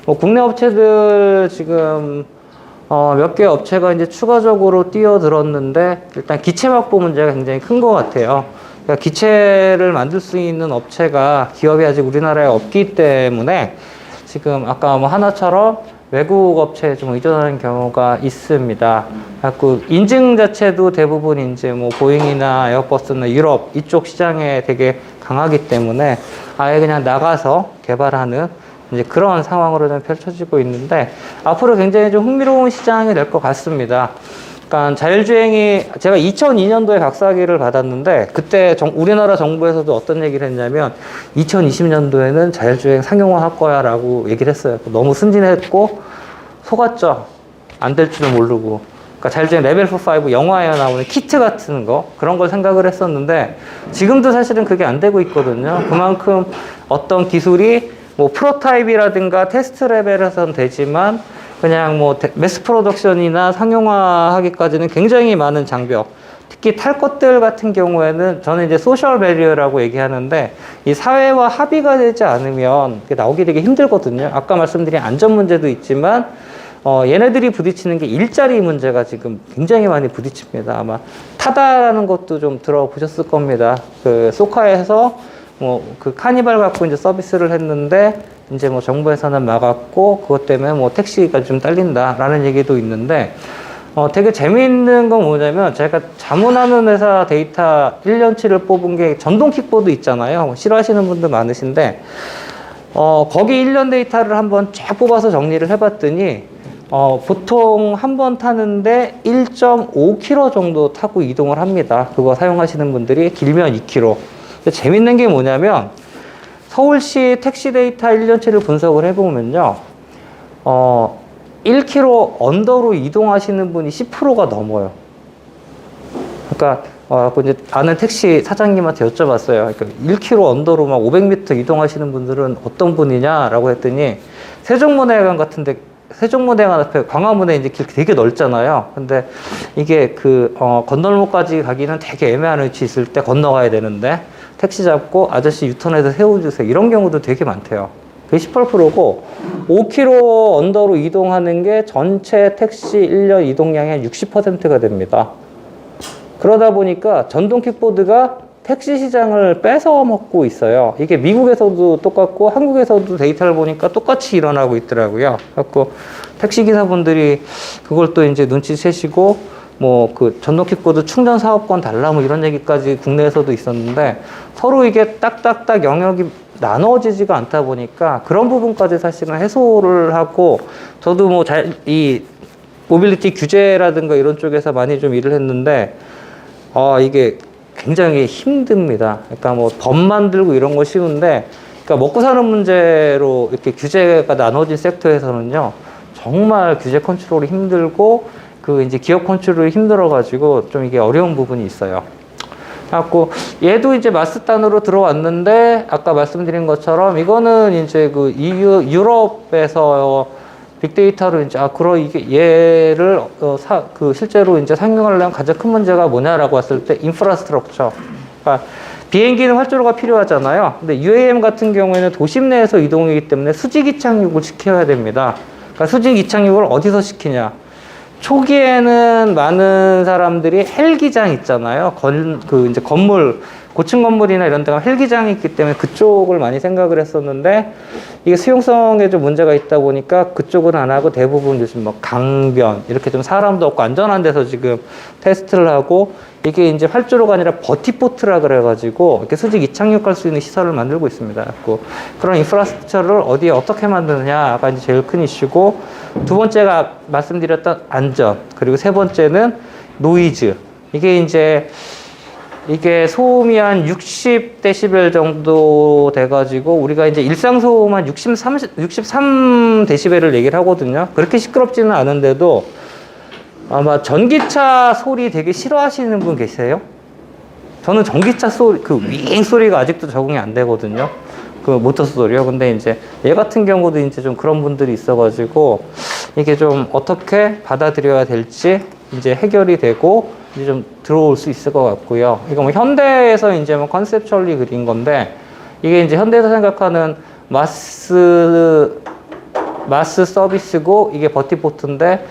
Speaker 1: 뭐 국내 업체들 지금 몇 개 업체가 이제 추가적으로 뛰어들었는데, 일단 기체 확보 문제가 굉장히 큰 것 같아요. 그러니까 기체를 만들 수 있는 업체가, 기업이 아직 우리나라에 없기 때문에 지금 아까 뭐 하나처럼 외국 업체에 좀 의존하는 경우가 있습니다. 그래서 인증 자체도 대부분 이제 뭐 보잉이나 에어버스나 유럽 이쪽 시장에 되게 강하기 때문에 아예 그냥 나가서 개발하는 이제 그런 상황으로 좀 펼쳐지고 있는데 앞으로 굉장히 좀 흥미로운 시장이 될 것 같습니다. 그러니까 자율주행이 제가 2002년도에 박사학위를 받았는데 그때 우리나라 정부에서도 어떤 얘기를 했냐면 2020년도에는 자율주행 상용화할 거야 라고 얘기를 했어요. 너무 순진했고 속았죠. 안 될 줄은 모르고. 그러니까 자율주행 레벨 4, 5 영화에 나오는 키트 같은 거 그런 걸 생각을 했었는데 지금도 사실은 그게 안 되고 있거든요. 그만큼 어떤 기술이 뭐 프로타입이라든가 테스트 레벨에서는 되지만 그냥 뭐 매스 프로덕션이나 상용화하기까지는 굉장히 많은 장벽. 특히 탈 것들 같은 경우에는 저는 이제 소셜 배리어라고 얘기하는데 이 사회와 합의가 되지 않으면 나오기 되게 힘들거든요. 아까 말씀드린 안전 문제도 있지만 얘네들이 부딪히는 게 일자리 문제가 지금 굉장히 많이 부딪힙니다. 아마 타다라는 것도 좀 들어보셨을 겁니다. 그 소카에서 뭐 그 카니발 갖고 이제 서비스를 했는데 이제 뭐 정부에서는 막았고 그것 때문에 뭐 택시가 좀 딸린다라는 얘기도 있는데 되게 재미있는 건 뭐냐면 제가 자문하는 회사 데이터 1년치를 뽑은 게 전동 킥보드 있잖아요. 싫어하시는 분들 많으신데 거기 1년 데이터를 한번 쫙 뽑아서 정리를 해봤더니 보통 한 번 타는데 1.5km 정도 타고 이동을 합니다. 그거 사용하시는 분들이 길면 2km. 재밌는 게 뭐냐면 서울시 택시 데이터 1년치를 분석을 해보면요. 1km 언더로 이동하시는 분이 10%가 넘어요. 그러니까 이제 아는 택시 사장님한테 여쭤봤어요. 그러니까 1km 언더로 막 500m 이동하시는 분들은 어떤 분이냐라고 했더니 세종문화회관 같은데 세종문화회관 앞에 광화문에 이제 길 되게 넓잖아요. 근데 이게 건널목까지 가기는 되게 애매한 위치 있을 때 건너가야 되는데 택시 잡고 아저씨 유턴해서 세워주세요. 이런 경우도 되게 많대요. 그게 18%고 5km 언더로 이동하는 게 전체 택시 1년 이동량의 60%가 됩니다. 그러다 보니까 전동 킥보드가 택시 시장을 뺏어 먹고 있어요. 이게 미국에서도 똑같고 한국에서도 데이터를 보니까 똑같이 일어나고 있더라고요. 그래서 택시 기사분들이 그걸 또 이제 눈치채시고 뭐 그 전동 킥보드 충전 사업권 달라 뭐 이런 얘기까지 국내에서도 있었는데 서로 이게 딱딱딱 영역이 나눠지지가 않다 보니까 그런 부분까지 사실은 해소를 하고 저도 뭐 이 모빌리티 규제라든가 이런 쪽에서 많이 좀 일을 했는데 이게 굉장히 힘듭니다. 그러니까 뭐 법 만들고 이런 거 쉬운데 그러니까 먹고 사는 문제로 이렇게 규제가 나눠진 섹터에서는요 정말 규제 컨트롤이 힘들고 그 이제 기업 컨트롤이 힘들어가지고 좀 이게 어려운 부분이 있어요. 그래갖고 얘도 이제 마스단으로 들어왔는데 아까 말씀드린 것처럼 이거는 이제 그 유럽에서 빅데이터로 이제 그럼 이게 얘를 실제로 이제 상용하려면 가장 큰 문제가 뭐냐라고 했을 때 인프라스트럭처. 그러니까 비행기는 활주로가 필요하잖아요. 근데 UAM 같은 경우에는 도심 내에서 이동이기 때문에 수직 이착륙을 시켜야 됩니다. 그러니까 수직 이착륙을 어디서 시키냐? 초기에는 많은 사람들이 헬기장 있잖아요. 이제 건물, 고층 건물이나 이런 데가 헬기장이 있기 때문에 그쪽을 많이 생각을 했었는데 이게 수용성에 좀 문제가 있다 보니까 그쪽은 안 하고 대부분 요즘 뭐 강변, 이렇게 좀 사람도 없고 안전한 데서 지금 테스트를 하고 이게 이제 활주로가 아니라 버티포트라 그래가지고 이렇게 수직 이착륙할 수 있는 시설을 만들고 있습니다. 그런 인프라스트럭처를 어디에 어떻게 만드느냐가 이제 제일 큰 이슈고 두 번째가 말씀드렸던 안전, 그리고 세 번째는 노이즈. 이게 소음이 한 60데시벨 정도 돼가지고 우리가 이제 일상 소음 한 63데시벨을 얘기를 하거든요. 그렇게 시끄럽지는 않은데도 아마 전기차 소리 되게 싫어하시는 분 계세요? 저는 전기차 소리, 그 윙 소리가 아직도 적응이 안 되거든요. 그 모터 소리요. 근데 이제 얘 같은 경우도 이제 좀 그런 분들이 있어가지고 이게 좀 어떻게 받아들여야 될지 이제 해결이 되고 이제 좀 들어올 수 있을 것 같고요. 이거 뭐 현대에서 이제 뭐 컨셉츄얼리 그린 건데 이게 이제 현대에서 생각하는 마스 서비스고 이게 버티포트인데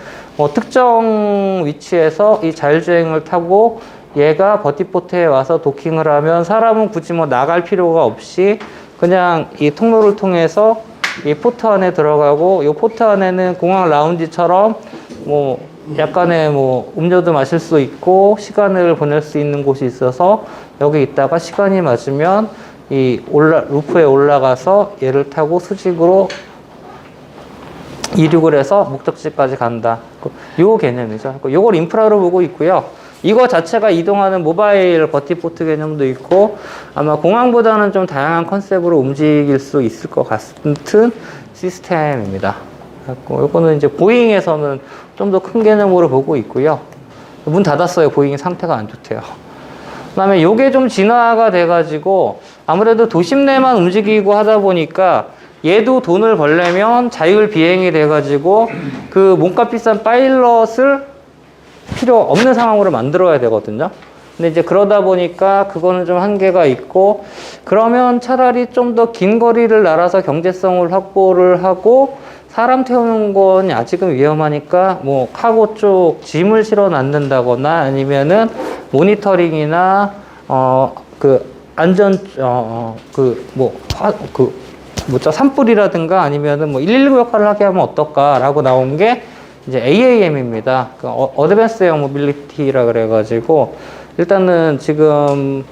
Speaker 1: 특정 위치에서 이 자율주행을 타고 얘가 버티포트에 와서 도킹을 하면 사람은 굳이 뭐 나갈 필요가 없이 그냥 이 통로를 통해서 이 포트 안에 들어가고, 이 포트 안에는 공항 라운지처럼 뭐 약간의 뭐 음료도 마실 수 있고 시간을 보낼 수 있는 곳이 있어서 여기 있다가 시간이 맞으면 이 루프에 올라가서 얘를 타고 수직으로 이륙을 해서 목적지까지 간다. 요 개념이죠. 요걸 인프라로 보고 있고요. 이거 자체가 이동하는 모바일 버티포트 개념도 있고 아마 공항보다는 좀 다양한 컨셉으로 움직일 수 있을 것 같은 시스템입니다. 요거는 이제 보잉에서는 좀 더 큰 개념으로 보고 있고요. 문 닫았어요. 보잉 상태가 안 좋대요. 그다음에 요게 좀 진화가 돼가지고 아무래도 도심 내만 움직이고 하다 보니까 얘도 돈을 벌려면 자율 비행이 돼가지고 그 몸값 비싼 파일럿을 필요 없는 상황으로 만들어야 되거든요. 근데 이제 그러다 보니까 그거는 좀 한계가 있고 그러면 차라리 좀 더 긴 거리를 날아서 경제성을 확보를 하고 사람 태우는 건 아직은 위험하니까 뭐 카고 쪽 짐을 실어 놨는다거나 아니면은 모니터링이나 안전 산불이라든가 아니면은 뭐 119 역할을 하게 하면 어떨까라고 나온 게 이제 AAM입니다. 그 어드밴스 에어 모빌리티라 그래가지고 일단은 지금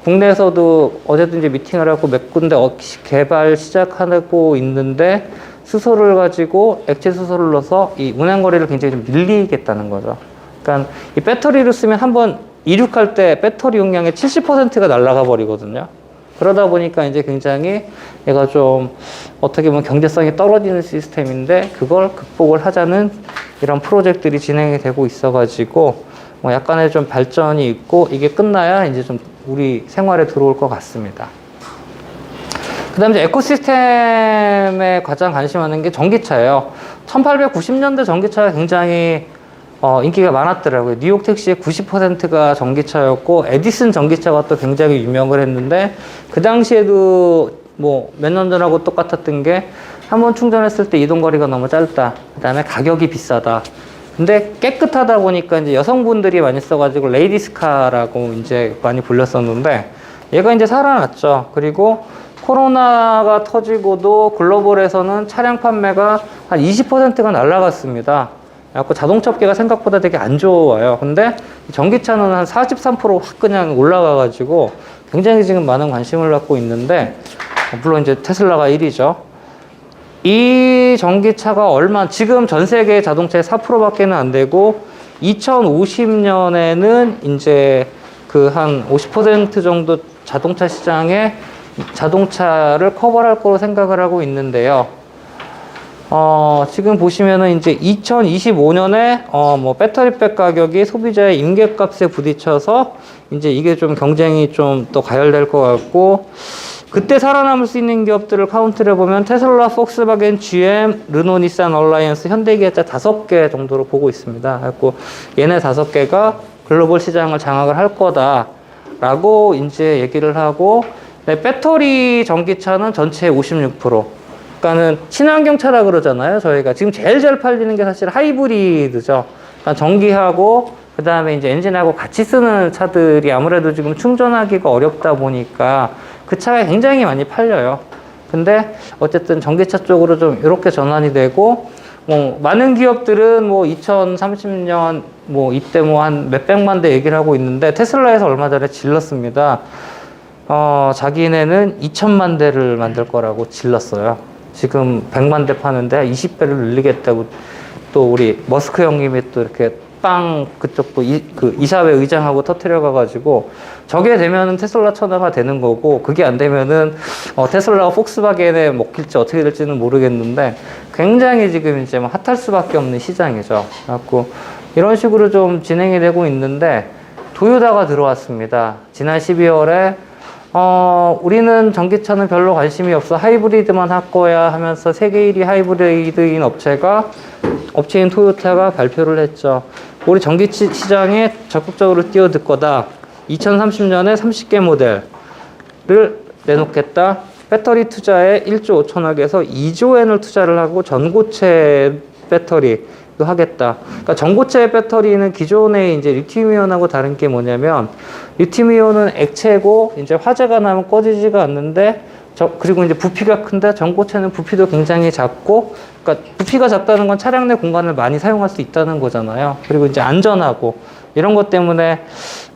Speaker 1: 국내에서도 어제도 이제 미팅을 하고 몇 군데 개발 시작하고 있는데 수소를 가지고 액체 수소를 넣어서 이 운행 거리를 굉장히 좀 늘리겠다는 거죠. 그러니까 이 배터리를 쓰면 한번 이륙할 때 배터리 용량의 70%가 날아가 버리거든요. 그러다 보니까 이제 굉장히 얘가 좀 어떻게 보면 경제성이 떨어지는 시스템인데 그걸 극복을 하자는 이런 프로젝트들이 진행이 되고 있어가지고 뭐 약간의 좀 발전이 있고 이게 끝나야 이제 좀 우리 생활에 들어올 것 같습니다. 그 다음에 에코시스템에 가장 관심 많은 게 전기차예요. 1890년대 전기차가 굉장히 인기가 많았더라고요. 뉴욕 택시의 90%가 전기차였고, 에디슨 전기차가 또 굉장히 유명을 했는데, 그 당시에도 뭐 몇 년 전하고 똑같았던 게, 한번 충전했을 때 이동거리가 너무 짧다. 그 다음에 가격이 비싸다. 근데 깨끗하다 보니까 이제 여성분들이 많이 써가지고, 레이디스카라고 이제 많이 불렸었는데, 얘가 이제 살아났죠. 그리고 코로나가 터지고도 글로벌에서는 차량 판매가 한 20%가 날아갔습니다. 그래서 자동차 업계가 생각보다 되게 안 좋아요. 근데 전기차는 한 43% 확 그냥 올라가가지고 굉장히 지금 많은 관심을 갖고 있는데, 물론 이제 테슬라가 1위죠. 이 전기차가 지금 전 세계 자동차의 4%밖에는 안 되고, 2050년에는 이제 그 한 50% 정도 자동차 시장에 자동차를 커버할 거로 생각을 하고 있는데요. 지금 보시면은 이제 2025년에 뭐 배터리백 가격이 소비자의 임계값에 부딪혀서 이제 이게 좀 경쟁이 좀 또 가열될 것 같고, 그때 살아남을 수 있는 기업들을 카운트를 해보면 테슬라, 폭스바겐, GM, 르노, 닛산, 얼라이언스, 현대기아차 5개 정도로 보고 있습니다. 그래서 얘네 5개가 글로벌 시장을 장악을 할 거다라고 이제 얘기를 하고, 네, 배터리 전기차는 전체의 56%. 그러니까는 친환경차라 그러잖아요. 저희가 지금 제일 잘 팔리는 게 사실 하이브리드죠. 그러니까 전기하고 그 다음에 이제 엔진하고 같이 쓰는 차들이 아무래도 지금 충전하기가 어렵다 보니까 그 차가 굉장히 많이 팔려요. 근데 어쨌든 전기차 쪽으로 좀 이렇게 전환이 되고, 뭐 많은 기업들은 뭐 2030년 뭐 이때 뭐 한 몇백만 대 얘기를 하고 있는데, 테슬라에서 얼마 전에 질렀습니다. 자기네는 2천만 대를 만들 거라고 질렀어요. 지금 100만 대 파는데 20배를 늘리겠다고, 또 우리 머스크 형님이 또 이렇게 그쪽도 이사회 의장하고 터뜨려가가지고, 저게 되면은 테슬라 천하가 되는 거고, 그게 안 되면은 테슬라가 폭스바겐에 먹힐지 어떻게 될지는 모르겠는데, 굉장히 지금 이제 뭐 핫할 수밖에 없는 시장이죠. 그래갖고 이런 식으로 좀 진행이 되고 있는데, 도요타가 들어왔습니다. 지난 12월에 우리는 전기차는 별로 관심이 없어, 하이브리드만 할 거야 하면서 세계 1위 하이브리드인 업체인 토요타가 발표를 했죠. 우리 전기차 시장에 적극적으로 뛰어들 거다. 2030년에 30개 모델을 내놓겠다. 배터리 투자에 1조 5천억에서 2조 엔을 투자를 하고 전고체 배터리도 하겠다. 그러니까 전고체 배터리는 기존의 이제 리튬이온하고 다른 게 뭐냐면, 리튬이온은 액체고 이제 화재가 나면 꺼지지가 않는데 그리고 이제 부피가 큰데 전고체는 부피도 굉장히 작고, 그러니까 부피가 작다는 건 차량 내 공간을 많이 사용할 수 있다는 거잖아요. 그리고 이제 안전하고 이런 것 때문에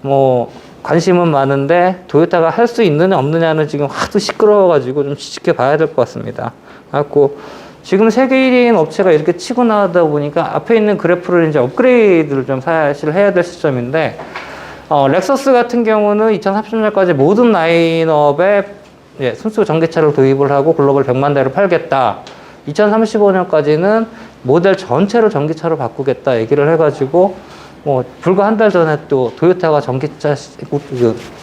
Speaker 1: 뭐 관심은 많은데 도요타가 할 수 있느냐 없느냐는 지금 하도 시끄러워가지고 좀 지켜봐야 될 것 같습니다. 그래갖고 지금 세계 1위인 업체가 이렇게 치고 나가다 보니까 앞에 있는 그래프를 이제 업그레이드를 좀 사실 해야 될 시점인데, 렉서스 같은 경우는 2030년까지 모든 라인업에 순수 전기차를 도입을 하고 글로벌 100만 대를 팔겠다. 2035년까지는 모델 전체를 전기차로 바꾸겠다 얘기를 해가지고, 뭐 불과 한 달 전에 또 도요타가 전기차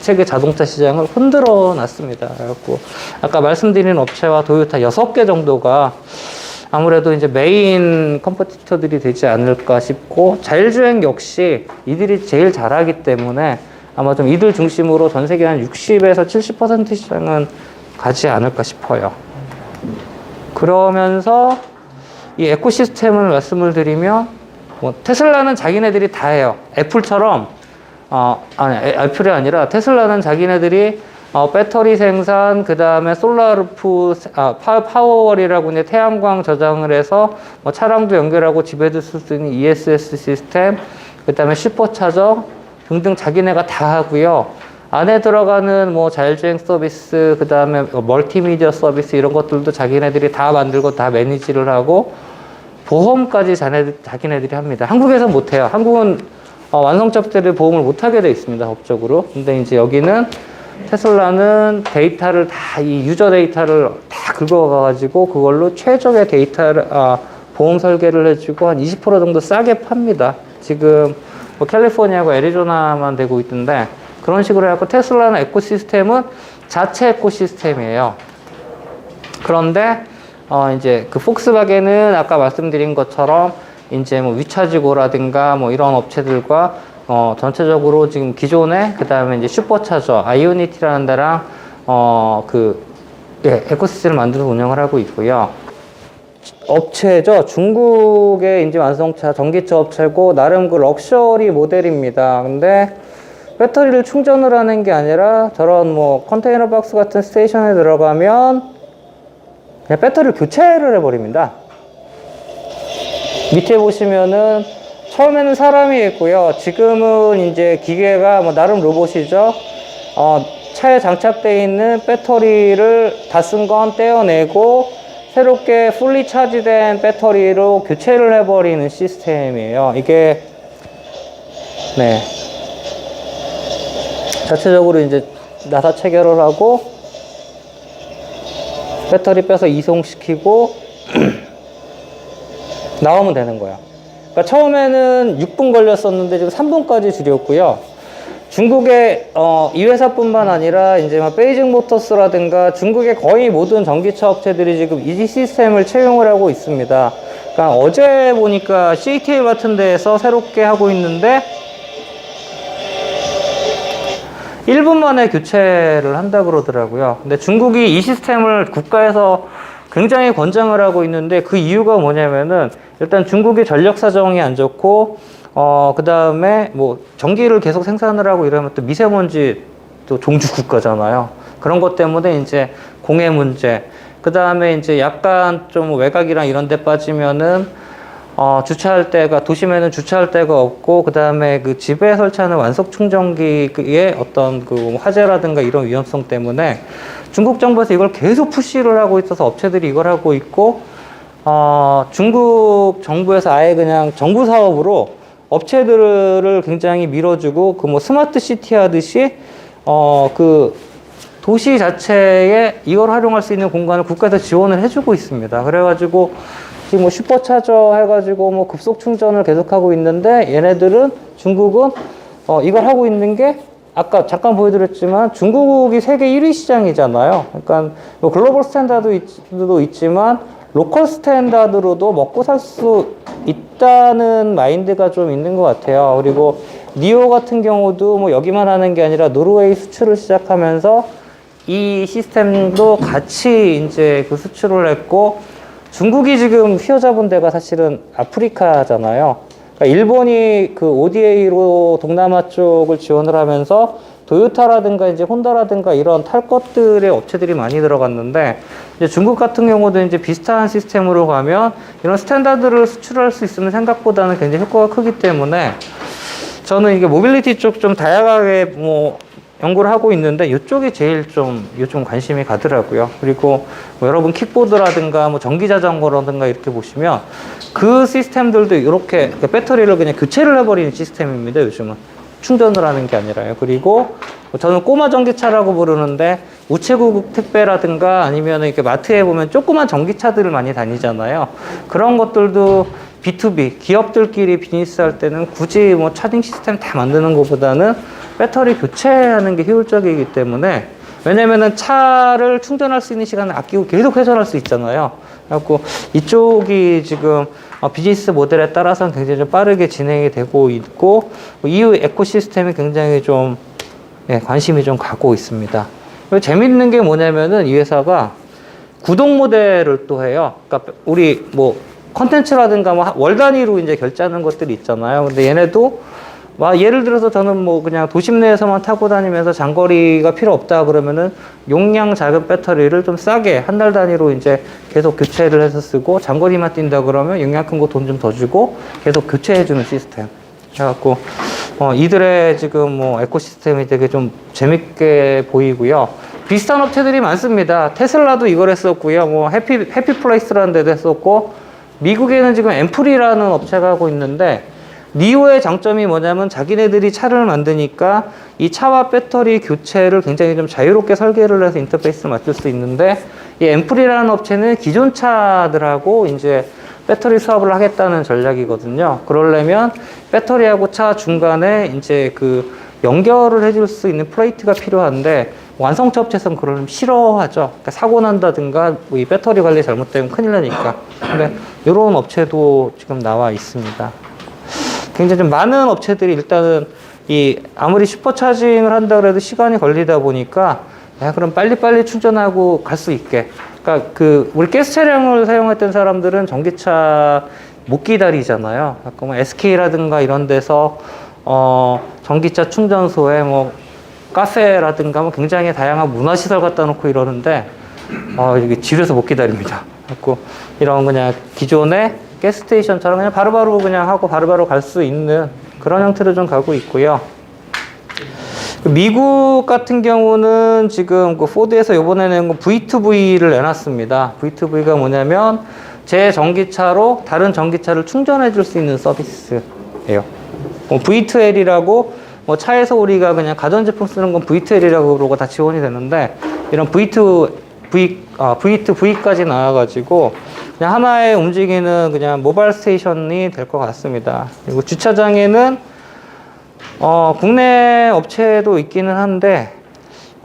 Speaker 1: 세계 자동차 시장을 흔들어 놨습니다. 그래갖고 아까 말씀드린 업체와 도요타 6개 정도가 아무래도 이제 메인 컴피티터들이 되지 않을까 싶고, 자율주행 역시 이들이 제일 잘하기 때문에 아마 좀 이들 중심으로 전 세계 한 60에서 70% 시장은 가지 않을까 싶어요. 그러면서 이 에코시스템을 말씀을 드리면, 뭐 테슬라는 자기네들이 다 해요. 애플처럼, 애플이 아니라 테슬라는 자기네들이 배터리 생산, 그 다음에 솔라루프, 파워월이라고 이제 태양광 저장을 해서 뭐 차량도 연결하고 집에도 쓸 수 있는 ESS 시스템, 그 다음에 슈퍼차저 등등 자기네가 다 하고요. 안에 들어가는 뭐 자율주행 서비스, 그 다음에 멀티미디어 서비스 이런 것들도 자기네들이 다 만들고 다 매니지를 하고, 보험까지 자기네들이 합니다. 한국에서 못해요. 한국은 완성차 업체들이 보험을 못하게 돼 있습니다, 법적으로. 근데 이제 여기는 테슬라는 데이터를 다, 이 유저 데이터를 다 긁어가가지고 그걸로 최적의 데이터를, 보험 설계를 해주고 한 20% 정도 싸게 팝니다. 지금 뭐 캘리포니아하고 애리조나만 되고 있던데, 그런 식으로 해갖고 테슬라는 에코시스템은 자체 에코시스템이에요. 그런데 이제 그 폭스바겐은 아까 말씀드린 것처럼 이제 뭐 위차지고라든가 뭐 이런 업체들과 전체적으로 지금 기존에, 그 다음에 이제 슈퍼차저, 아이오니티라는 데랑 에코시스템을 만들어서 운영을 하고 있고요. 업체죠. 중국의 이제 완성차 전기차 업체고, 나름 그 럭셔리 모델입니다. 근데 배터리를 충전을 하는 게 아니라 저런 뭐 컨테이너 박스 같은 스테이션에 들어가면 그냥 배터리를 교체를 해버립니다. 밑에 보시면은 처음에는 사람이 있고요. 지금은 이제 기계가 뭐 나름 로봇이죠. 차에 장착되어 있는 배터리를 다 쓴 건 떼어내고 새롭게 풀리 차지된 배터리로 교체를 해버리는 시스템이에요. 이게 자체적으로 이제 나사 체결을 하고 배터리 빼서 이송시키고 나오면 되는 거야. 그러니까 처음에는 6분 걸렸었는데 지금 3분까지 줄였고요. 중국의 이 회사뿐만 아니라 이제 막 베이징 모터스라든가 중국의 거의 모든 전기차 업체들이 지금 이 시스템을 채용을 하고 있습니다. 그러니까 어제 보니까 CATL 같은 데에서 새롭게 하고 있는데 1분 만에 교체를 한다 그러더라고요. 근데 중국이 이 시스템을 국가에서 굉장히 권장을 하고 있는데, 그 이유가 뭐냐면은 일단 중국의 전력 사정이 안 좋고, 그 다음에 뭐 전기를 계속 생산을 하고 이러면 또 미세먼지 또 종주 국가잖아요. 그런 것 때문에 이제 공해 문제, 그 다음에 이제 약간 좀 외곽이랑 이런 데 빠지면은 주차할 데가, 도심에는 주차할 데가 없고, 그 다음에 그 집에 설치하는 완속 충전기의 어떤 그 화재라든가 이런 위험성 때문에 중국 정부에서 이걸 계속 푸시를 하고 있어서 업체들이 이걸 하고 있고, 중국 정부에서 아예 그냥 정부 사업으로 업체들을 굉장히 밀어주고, 그 뭐 스마트 시티 하듯이, 그 도시 자체에 이걸 활용할 수 있는 공간을 국가에서 지원을 해주고 있습니다. 그래가지고 지금 뭐 슈퍼차저 해가지고 뭐 급속 충전을 계속하고 있는데, 얘네들은 중국은 이걸 하고 있는 게 아까 잠깐 보여드렸지만 중국이 세계 1위 시장이잖아요. 그러니까 뭐 글로벌 스탠다드도 있지만 로컬 스탠다드로도 먹고 살 수 있다는 마인드가 좀 있는 것 같아요. 그리고 니오 같은 경우도 뭐 여기만 하는 게 아니라 노르웨이 수출을 시작하면서 이 시스템도 같이 이제 그 수출을 했고, 중국이 지금 휘어잡은 데가 사실은 아프리카잖아요. 그러니까 일본이 그 ODA로 동남아 쪽을 지원을 하면서 도요타라든가 이제 혼다라든가 이런 탈 것들의 업체들이 많이 들어갔는데, 이제 중국 같은 경우도 이제 비슷한 시스템으로 가면 이런 스탠다드를 수출할 수 있으면 생각보다는 굉장히 효과가 크기 때문에 저는 이게 모빌리티 쪽 좀 다양하게 뭐 연구를 하고 있는데 이쪽이 제일 좀 요즘 관심이 가더라고요. 그리고 뭐 여러분 킥보드라든가 뭐 전기자전거라든가 이렇게 보시면 그 시스템들도 이렇게 배터리를 그냥 교체를 해버리는 시스템입니다. 요즘은 충전을 하는 게 아니라요. 그리고 저는 꼬마 전기차라고 부르는데 우체국 택배라든가 아니면 이렇게 마트에 보면 조그만 전기차들을 많이 다니잖아요. 그런 것들도 B2B 기업들끼리 비즈니스 할 때는 굳이 뭐 차징 시스템 다 만드는 것보다는 배터리 교체하는 게 효율적이기 때문에, 왜냐면은 차를 충전할 수 있는 시간을 아끼고 계속 회전할 수 있잖아요. 그래갖고 이쪽이 지금 비즈니스 모델에 따라서는 굉장히 좀 빠르게 진행이 되고 있고, 이후 에코시스템이 굉장히 좀 관심이 좀 가고 있습니다. 그리고 재밌는 게 뭐냐면은 이 회사가 구독 모델을 또 해요. 그러니까 우리 뭐 컨텐츠라든가 뭐 월 단위로 이제 결제하는 것들이 있잖아요. 근데 얘네도 예를 들어서 저는 뭐 그냥 도심 내에서만 타고 다니면서 장거리가 필요 없다 그러면은 용량 작은 배터리를 좀 싸게 한 달 단위로 이제 계속 교체를 해서 쓰고, 장거리만 뛴다 그러면 용량 큰 거 돈 좀 더 주고 계속 교체해주는 시스템. 그래갖고 이들의 지금 뭐 에코시스템이 되게 좀 재밌게 보이고요. 비슷한 업체들이 많습니다. 테슬라도 이걸 했었고요. 뭐 해피플레이스라는 데도 했었고, 미국에는 지금 앰플이라는 업체가 하고 있는데, 니오의 장점이 뭐냐면 자기네들이 차를 만드니까 이 차와 배터리 교체를 굉장히 좀 자유롭게 설계를 해서 인터페이스를 맞출 수 있는데, 이 앰플이라는 업체는 기존 차들하고 이제 배터리 수합을 하겠다는 전략이거든요. 그러려면 배터리하고 차 중간에 이제 그 연결을 해줄 수 있는 플레이트가 필요한데, 완성차 업체에서는 그걸 좀 싫어하죠. 그러니까 사고 난다든가 뭐 이 배터리 관리 잘못되면 큰일 나니까. 근데 이런 업체도 지금 나와 있습니다. 굉장히 좀 많은 업체들이 일단은 아무리 슈퍼차징을 한다 그래도 시간이 걸리다 보니까, 그럼 빨리빨리 충전하고 갈 수 있게. 그러니까 우리 가스 차량을 사용했던 사람들은 전기차 못 기다리잖아요. 아까 뭐 SK라든가 이런 데서 전기차 충전소에 뭐 카페라든가 뭐 굉장히 다양한 문화시설 갖다 놓고 이러는데 이게 지루해서 못 기다립니다. 그래서 이런 그냥 기존의 가스스테이션처럼 그냥 바로바로 그냥 하고 바로바로 갈 수 있는 그런 형태로 좀 가고 있고요. 미국 같은 경우는 지금 그 포드에서 이번에 낸 거 V2V를 내놨습니다. V2V가 뭐냐면 제 전기차로 다른 전기차를 충전해 줄 수 있는 서비스예요. V2L이라고 뭐 차에서 우리가 그냥 가전제품 쓰는 건 V2L이라고 그러고 다 지원이 되는데, 이런 V2V까지 나와가지고 그냥 하나의 움직이는 그냥 모바일 스테이션이 될 것 같습니다. 그리고 주차장에는 국내 업체도 있기는 한데,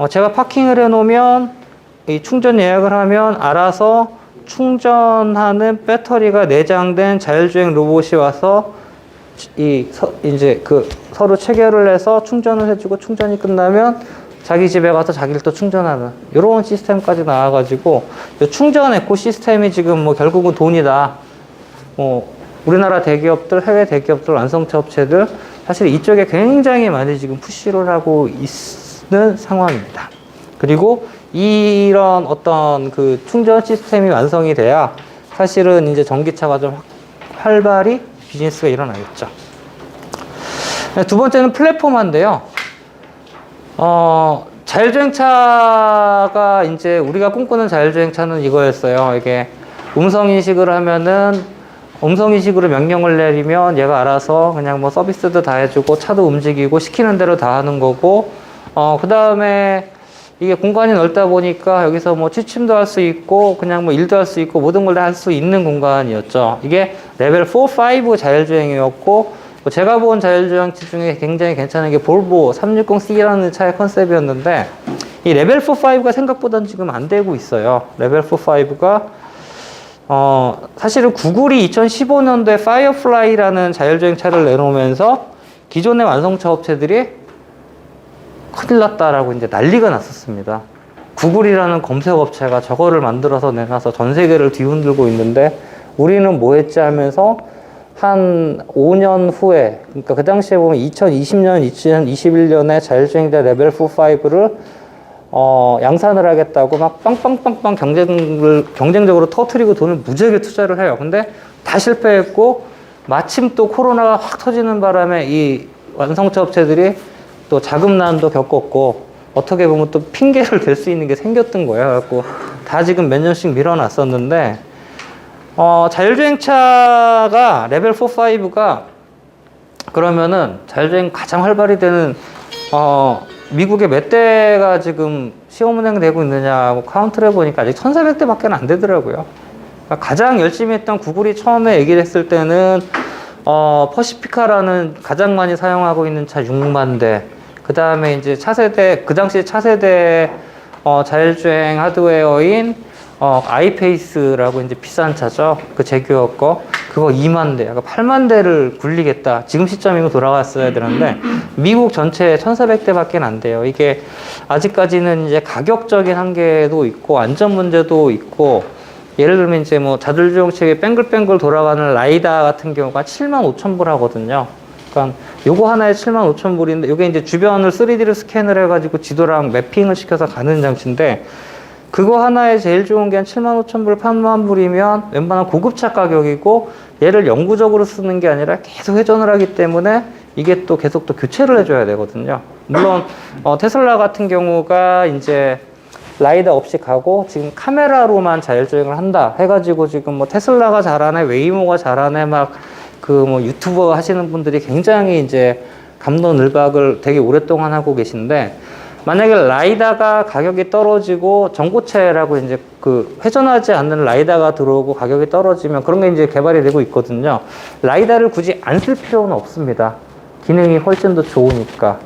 Speaker 1: 제가 파킹을 해놓으면 이 충전 예약을 하면 알아서 충전하는 배터리가 내장된 자율주행 로봇이 와서 이제 서로 체결을 해서 충전을 해주고, 충전이 끝나면 자기 집에 가서 자기를 또 충전하는 이런 시스템까지 나와가지고, 충전 에코시스템이 지금 뭐 결국은 돈이다. 우리나라 대기업들, 해외 대기업들, 완성차 업체들 사실 이쪽에 굉장히 많이 지금 푸시를 하고 있는 상황입니다. 그리고 이런 어떤 그 충전 시스템이 완성이 돼야 사실은 이제 전기차가 좀 활발히 비즈니스가 일어나겠죠. 두 번째는 플랫폼화인데요. 자율주행차가 이제 우리가 꿈꾸는 자율주행차는 이거였어요. 이게 음성인식을 하면은 음성인식으로 명령을 내리면 얘가 알아서 그냥 뭐 서비스도 다 해주고 차도 움직이고 시키는 대로 다 하는 거고, 그 다음에 이게 공간이 넓다 보니까 여기서 뭐 취침도 할 수 있고 그냥 뭐 일도 할 수 있고 모든 걸 다 할 수 있는 공간이었죠. 이게 레벨 4, 5 자율주행이었고, 제가 본 자율주행차 중에 굉장히 괜찮은 게 볼보 360C라는 차의 컨셉이었는데, 이 레벨 4, 5가 생각보다는 지금 안 되고 있어요. 레벨 4, 5가 사실은 구글이 2015년도에 파이어플라이라는 자율주행차를 내놓으면서 기존의 완성차 업체들이 큰일 났다라고 이제 난리가 났었습니다. 구글이라는 검색 업체가 저거를 만들어서 내놔서 전 세계를 뒤흔들고 있는데 우리는 뭐 했지 하면서 한 5년 후에, 그러니까 그 당시에 보면 2020년, 2021년에 자율주행자 레벨 4, 5를 양산을 하겠다고 막 빵빵빵빵 경쟁적으로 터트리고 돈을 무지하게 투자를 해요. 근데 다 실패했고, 마침 또 코로나가 확 터지는 바람에 이 완성차 업체들이 또 자금난도 겪었고, 어떻게 보면 또 핑계를 댈 수 있는 게 생겼던 거예요. 그래갖고 다 지금 몇 년씩 밀어놨었는데, 자율주행차가 레벨 4, 5가 그러면은 자율주행 가장 활발히 되는 미국에 몇 대가 지금 시험 운행되고 있느냐고 카운트를 해보니까 아직 1,400대밖에 안 되더라고요. 그러니까 가장 열심히 했던 구글이 처음에 얘기를 했을 때는 퍼시피카라는 가장 많이 사용하고 있는 차 6만 대, 그 다음에 이제 차세대, 그 당시 차세대 자율주행 하드웨어인 아이페이스라고 이제 비싼 차죠. 그 제규어 거. 그거 2만 대, 약간 8만 대를 굴리겠다. 지금 시점이고 돌아갔어야 되는데, 미국 전체에 1,400대밖에 안 돼요. 이게 아직까지는 이제 가격적인 한계도 있고, 안전 문제도 있고, 예를 들면 이제 뭐 자율주행책에 뱅글뱅글 돌아가는 라이다 같은 경우가 75,000불 하거든요. 그러니까 요거 하나에 75,000불인데, 요게 이제 주변을 3D로 스캔을 해가지고 지도랑 매핑을 시켜서 가는 장치인데, 그거 하나에 제일 좋은 게 한 75,000불, 80,000불이면 웬만한 고급차 가격이고, 얘를 영구적으로 쓰는 게 아니라 계속 회전을 하기 때문에 이게 또 계속 또 교체를 해줘야 되거든요. 물론 테슬라 같은 경우가 이제 라이더 없이 가고 지금 카메라로만 자율주행을 한다 해가지고 지금 뭐 테슬라가 잘하네, 웨이모가 잘하네, 막 그 뭐 유튜버 하시는 분들이 굉장히 이제 갑론을박을 되게 오랫동안 하고 계신데, 만약에 라이다가 가격이 떨어지고 전고체라고 이제 그 회전하지 않는 라이다가 들어오고 가격이 떨어지면, 그런 게 이제 개발이 되고 있거든요. 라이다를 굳이 안 쓸 필요는 없습니다. 기능이 훨씬 더 좋으니까.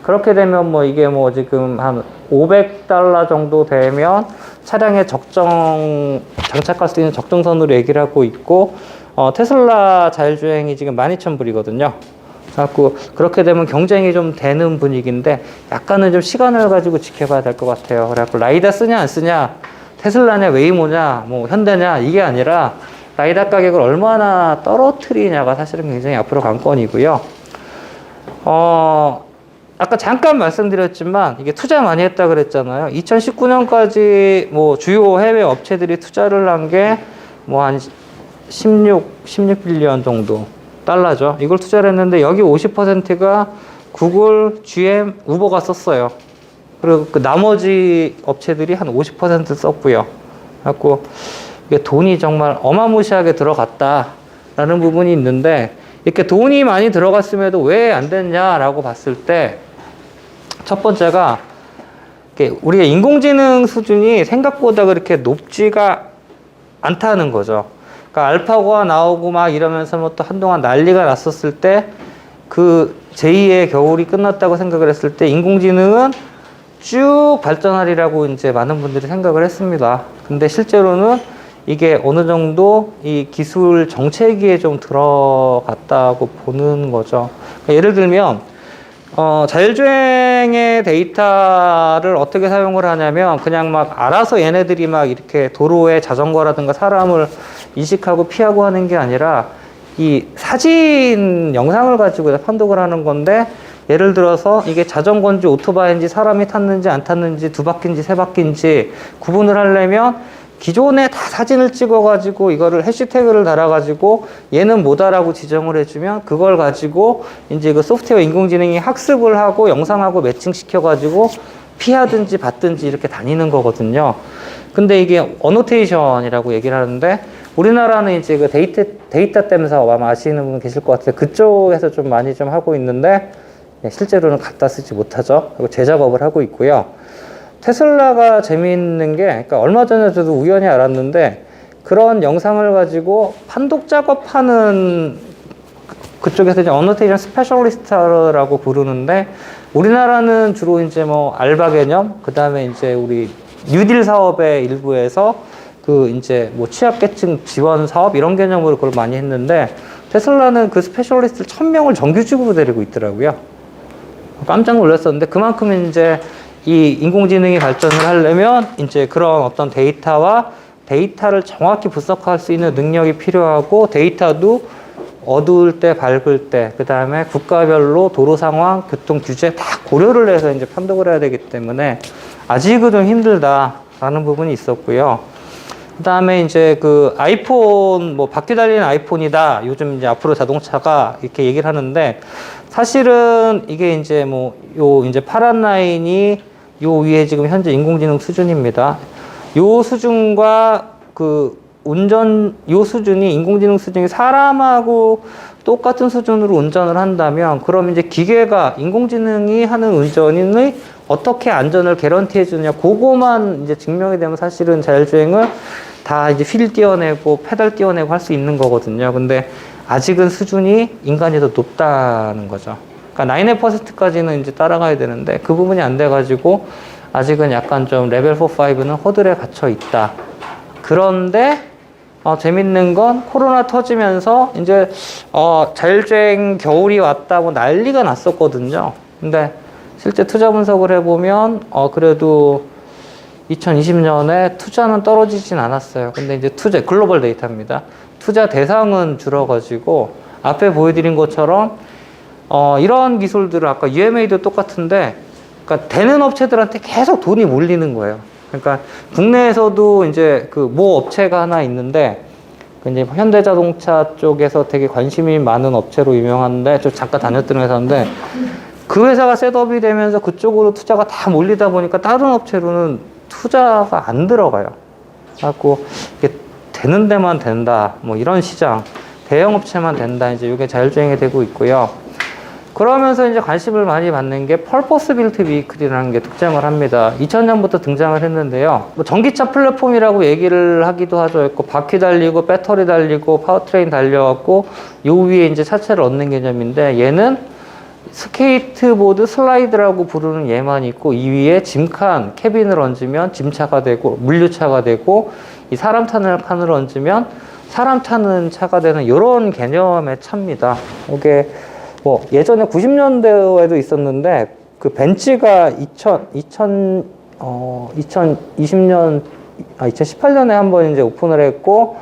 Speaker 1: 그렇게 되면 뭐 이게 뭐 지금 한 $500 정도 되면 차량에 장착할 수 있는 적정선으로 얘기를 하고 있고, 테슬라 자율주행이 지금 12,000불이거든요. 그래갖고 그렇게 되면 경쟁이 좀 되는 분위기인데, 약간은 좀 시간을 가지고 지켜봐야 될 것 같아요. 그래갖고 라이다 쓰냐 안 쓰냐, 테슬라냐 웨이모냐 뭐 현대냐, 이게 아니라 라이다 가격을 얼마나 떨어뜨리냐가 사실은 굉장히 앞으로 관건이고요. 아까 잠깐 말씀드렸지만 이게 투자 많이 했다 그랬잖아요. 2019년까지 뭐 주요 해외 업체들이 투자를 한 게 뭐 한 16빌리언 정도 달러죠. 이걸 투자를 했는데, 여기 50%가 구글, GM, 우버가 썼어요. 그리고 그 나머지 업체들이 한 50% 썼고요. 그래갖고 이게 돈이 정말 어마무시하게 들어갔다라는 부분이 있는데, 이렇게 돈이 많이 들어갔음에도 왜 안 됐냐라고 봤을 때, 첫 번째가 우리가 인공지능 수준이 생각보다 그렇게 높지가 않다는 거죠. 그러니까 알파고가 나오고 막 이러면서 뭐 또 한동안 난리가 났었을 때, 그 제2의 겨울이 끝났다고 생각을 했을 때 인공지능은 쭉 발전하리라고 이제 많은 분들이 생각을 했습니다. 근데 실제로는 이게 어느 정도 이 기술 정체기에 좀 들어갔다고 보는 거죠. 그러니까 예를 들면 자율주행의 데이터를 어떻게 사용을 하냐면, 그냥 막 알아서 얘네들이 막 이렇게 도로에 자전거라든가 사람을 인식하고 피하고 하는 게 아니라, 이 사진 영상을 가지고 판독을 하는 건데, 예를 들어서 이게 자전거인지 오토바이인지 사람이 탔는지 안 탔는지 두 바퀴인지 세 바퀴인지 구분을 하려면 기존에 다 사진을 찍어가지고 이거를 해시태그를 달아가지고 얘는 뭐다라고 지정을 해주면, 그걸 가지고 이제 그 소프트웨어 인공지능이 학습을 하고 영상하고 매칭시켜가지고 피하든지 받든지 이렇게 다니는 거거든요. 근데 이게 어노테이션이라고 얘기를 하는데, 우리나라는 이제 그 데이터 댐에서 아마 아시는 분 계실 것 같아요. 그쪽에서 좀 많이 좀 하고 있는데, 실제로는 갖다 쓰지 못하죠. 그리고 재작업을 하고 있고요. 테슬라가 재미있는 게, 그러니까 얼마 전에 저도 우연히 알았는데, 그런 영상을 가지고 판독 작업하는 그쪽에서 이제 어노테이션 스페셜리스트라고 부르는데, 우리나라는 주로 이제 뭐 알바 개념, 그 다음에 이제 우리 뉴딜 사업의 일부에서 그 이제 뭐 취약계층 지원 사업 이런 개념으로 그걸 많이 했는데, 테슬라는 그 스페셜리스트 1,000명을 정규직으로 데리고 있더라고요. 깜짝 놀랐었는데, 그만큼 이제 이 인공지능이 발전을 하려면 이제 그런 어떤 데이터와 데이터를 정확히 분석할 수 있는 능력이 필요하고, 데이터도 어두울 때, 밝을 때, 그 다음에 국가별로 도로 상황, 교통 규제 다 고려를 해서 이제 판독을 해야 되기 때문에 아직은 좀 힘들다라는 부분이 있었고요. 그 다음에 이제 그 아이폰, 뭐 바퀴 달린 아이폰이다. 요즘 이제 앞으로 자동차가 이렇게 얘기를 하는데 사실은 이게 이제 뭐 요 이제 파란 라인이 요 위에 지금 현재 인공지능 수준입니다. 요 수준과 그 요 수준이 인공지능 수준이 사람하고 똑같은 수준으로 운전을 한다면 그럼 이제 기계가 인공지능이 하는 운전을 어떻게 안전을 개런티해 주느냐 그거만 이제 증명이 되면 사실은 자율주행을 다 이제 휠 띄워내고 페달 띄워내고 할 수 있는 거거든요. 근데 아직은 수준이 인간이 더 높다는 거죠. 그러니까 9%까지는 이제 따라가야 되는데 그 부분이 안 돼가지고 아직은 약간 좀 레벨 4, 5는 허들에 갇혀 있다. 그런데 재밌는 건 코로나 터지면서 이제 자율주행 겨울이 왔다고 난리가 났었거든요. 근데 실제 투자 분석을 해보면 그래도 2020년에 투자는 떨어지진 않았어요. 근데 이제 글로벌 데이터입니다. 투자 대상은 줄어가지고 앞에 보여드린 것처럼 이런 기술들은 아까 UMA도 똑같은데 그러니까 되는 업체들한테 계속 돈이 몰리는 거예요. 그러니까 국내에서도 이제 그 모 업체가 하나 있는데 이제 현대자동차 쪽에서 되게 관심이 많은 업체로 유명한데 저 잠깐 다녔던 회사인데 그 회사가 셋업이 되면서 그쪽으로 투자가 다 몰리다 보니까 다른 업체로는 투자가 안 들어가요. 그래갖고 이게 되는 데만 된다. 뭐 이런 시장, 대형 업체만 된다. 이제 이게 자율주행이 되고 있고요. 그러면서 이제 관심을 많이 받는 게 Purpose Built Vehicle이라는 게 등장을 합니다. 2000년부터 등장을 했는데요. 뭐 전기차 플랫폼이라고 얘기를 하기도 하죠. 바퀴 달리고 배터리 달리고 파워트레인 달려갖고 요 위에 이제 차체를 얻는 개념인데 얘는 스케이트보드 슬라이드라고 부르는 얘만 있고 이 위에 짐칸, 캐빈을 얹으면 짐차가 되고 물류차가 되고 이 사람 타는 칸을 얹으면 사람 타는 차가 되는 이런 개념의 차입니다. 이게 뭐 예전에 90년대에도 있었는데 그 벤츠가 2018년에 한번 이제 오픈을 했고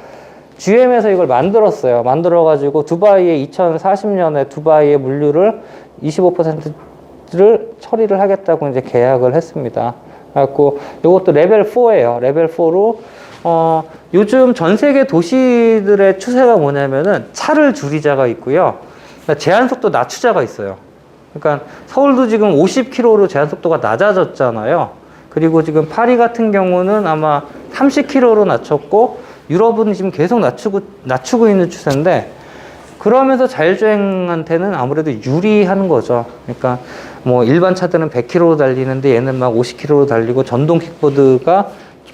Speaker 1: GM에서 이걸 만들었어요. 만들어가지고 두바이에 2040년에 두바이의 물류를 25%를 처리를 하겠다고 이제 계약을 했습니다. 그래갖고 이것도 레벨 4예요. 레벨 4로 요즘 전 세계 도시들의 추세가 뭐냐면은 차를 줄이자가 있고요. 제한속도 낮추자가 있어요. 그러니까 서울도 지금 50km로 제한속도가 낮아졌잖아요. 그리고 지금 파리 같은 경우는 아마 30km로 낮췄고 유럽은 지금 계속 낮추고 있는 추세인데 그러면서 자율주행한테는 아무래도 유리한 거죠. 그러니까 뭐 일반 차들은 100km로 달리는데 얘는 막 50km로 달리고 전동 킥보드가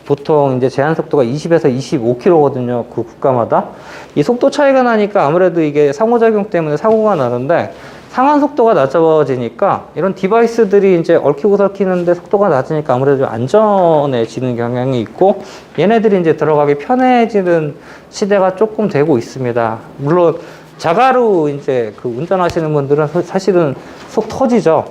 Speaker 1: 보통 이제 제한 속도가 20에서 25km거든요. 그 국가마다. 이 속도 차이가 나니까 아무래도 이게 상호작용 때문에 사고가 나는데 상한 속도가 낮아지니까 이런 디바이스들이 이제 얽히고 설키는데 속도가 낮으니까 아무래도 안전해지는 경향이 있고 얘네들이 이제 들어가기 편해지는 시대가 조금 되고 있습니다. 물론 자가로 이제 그 운전하시는 분들은 사실은 속 터지죠.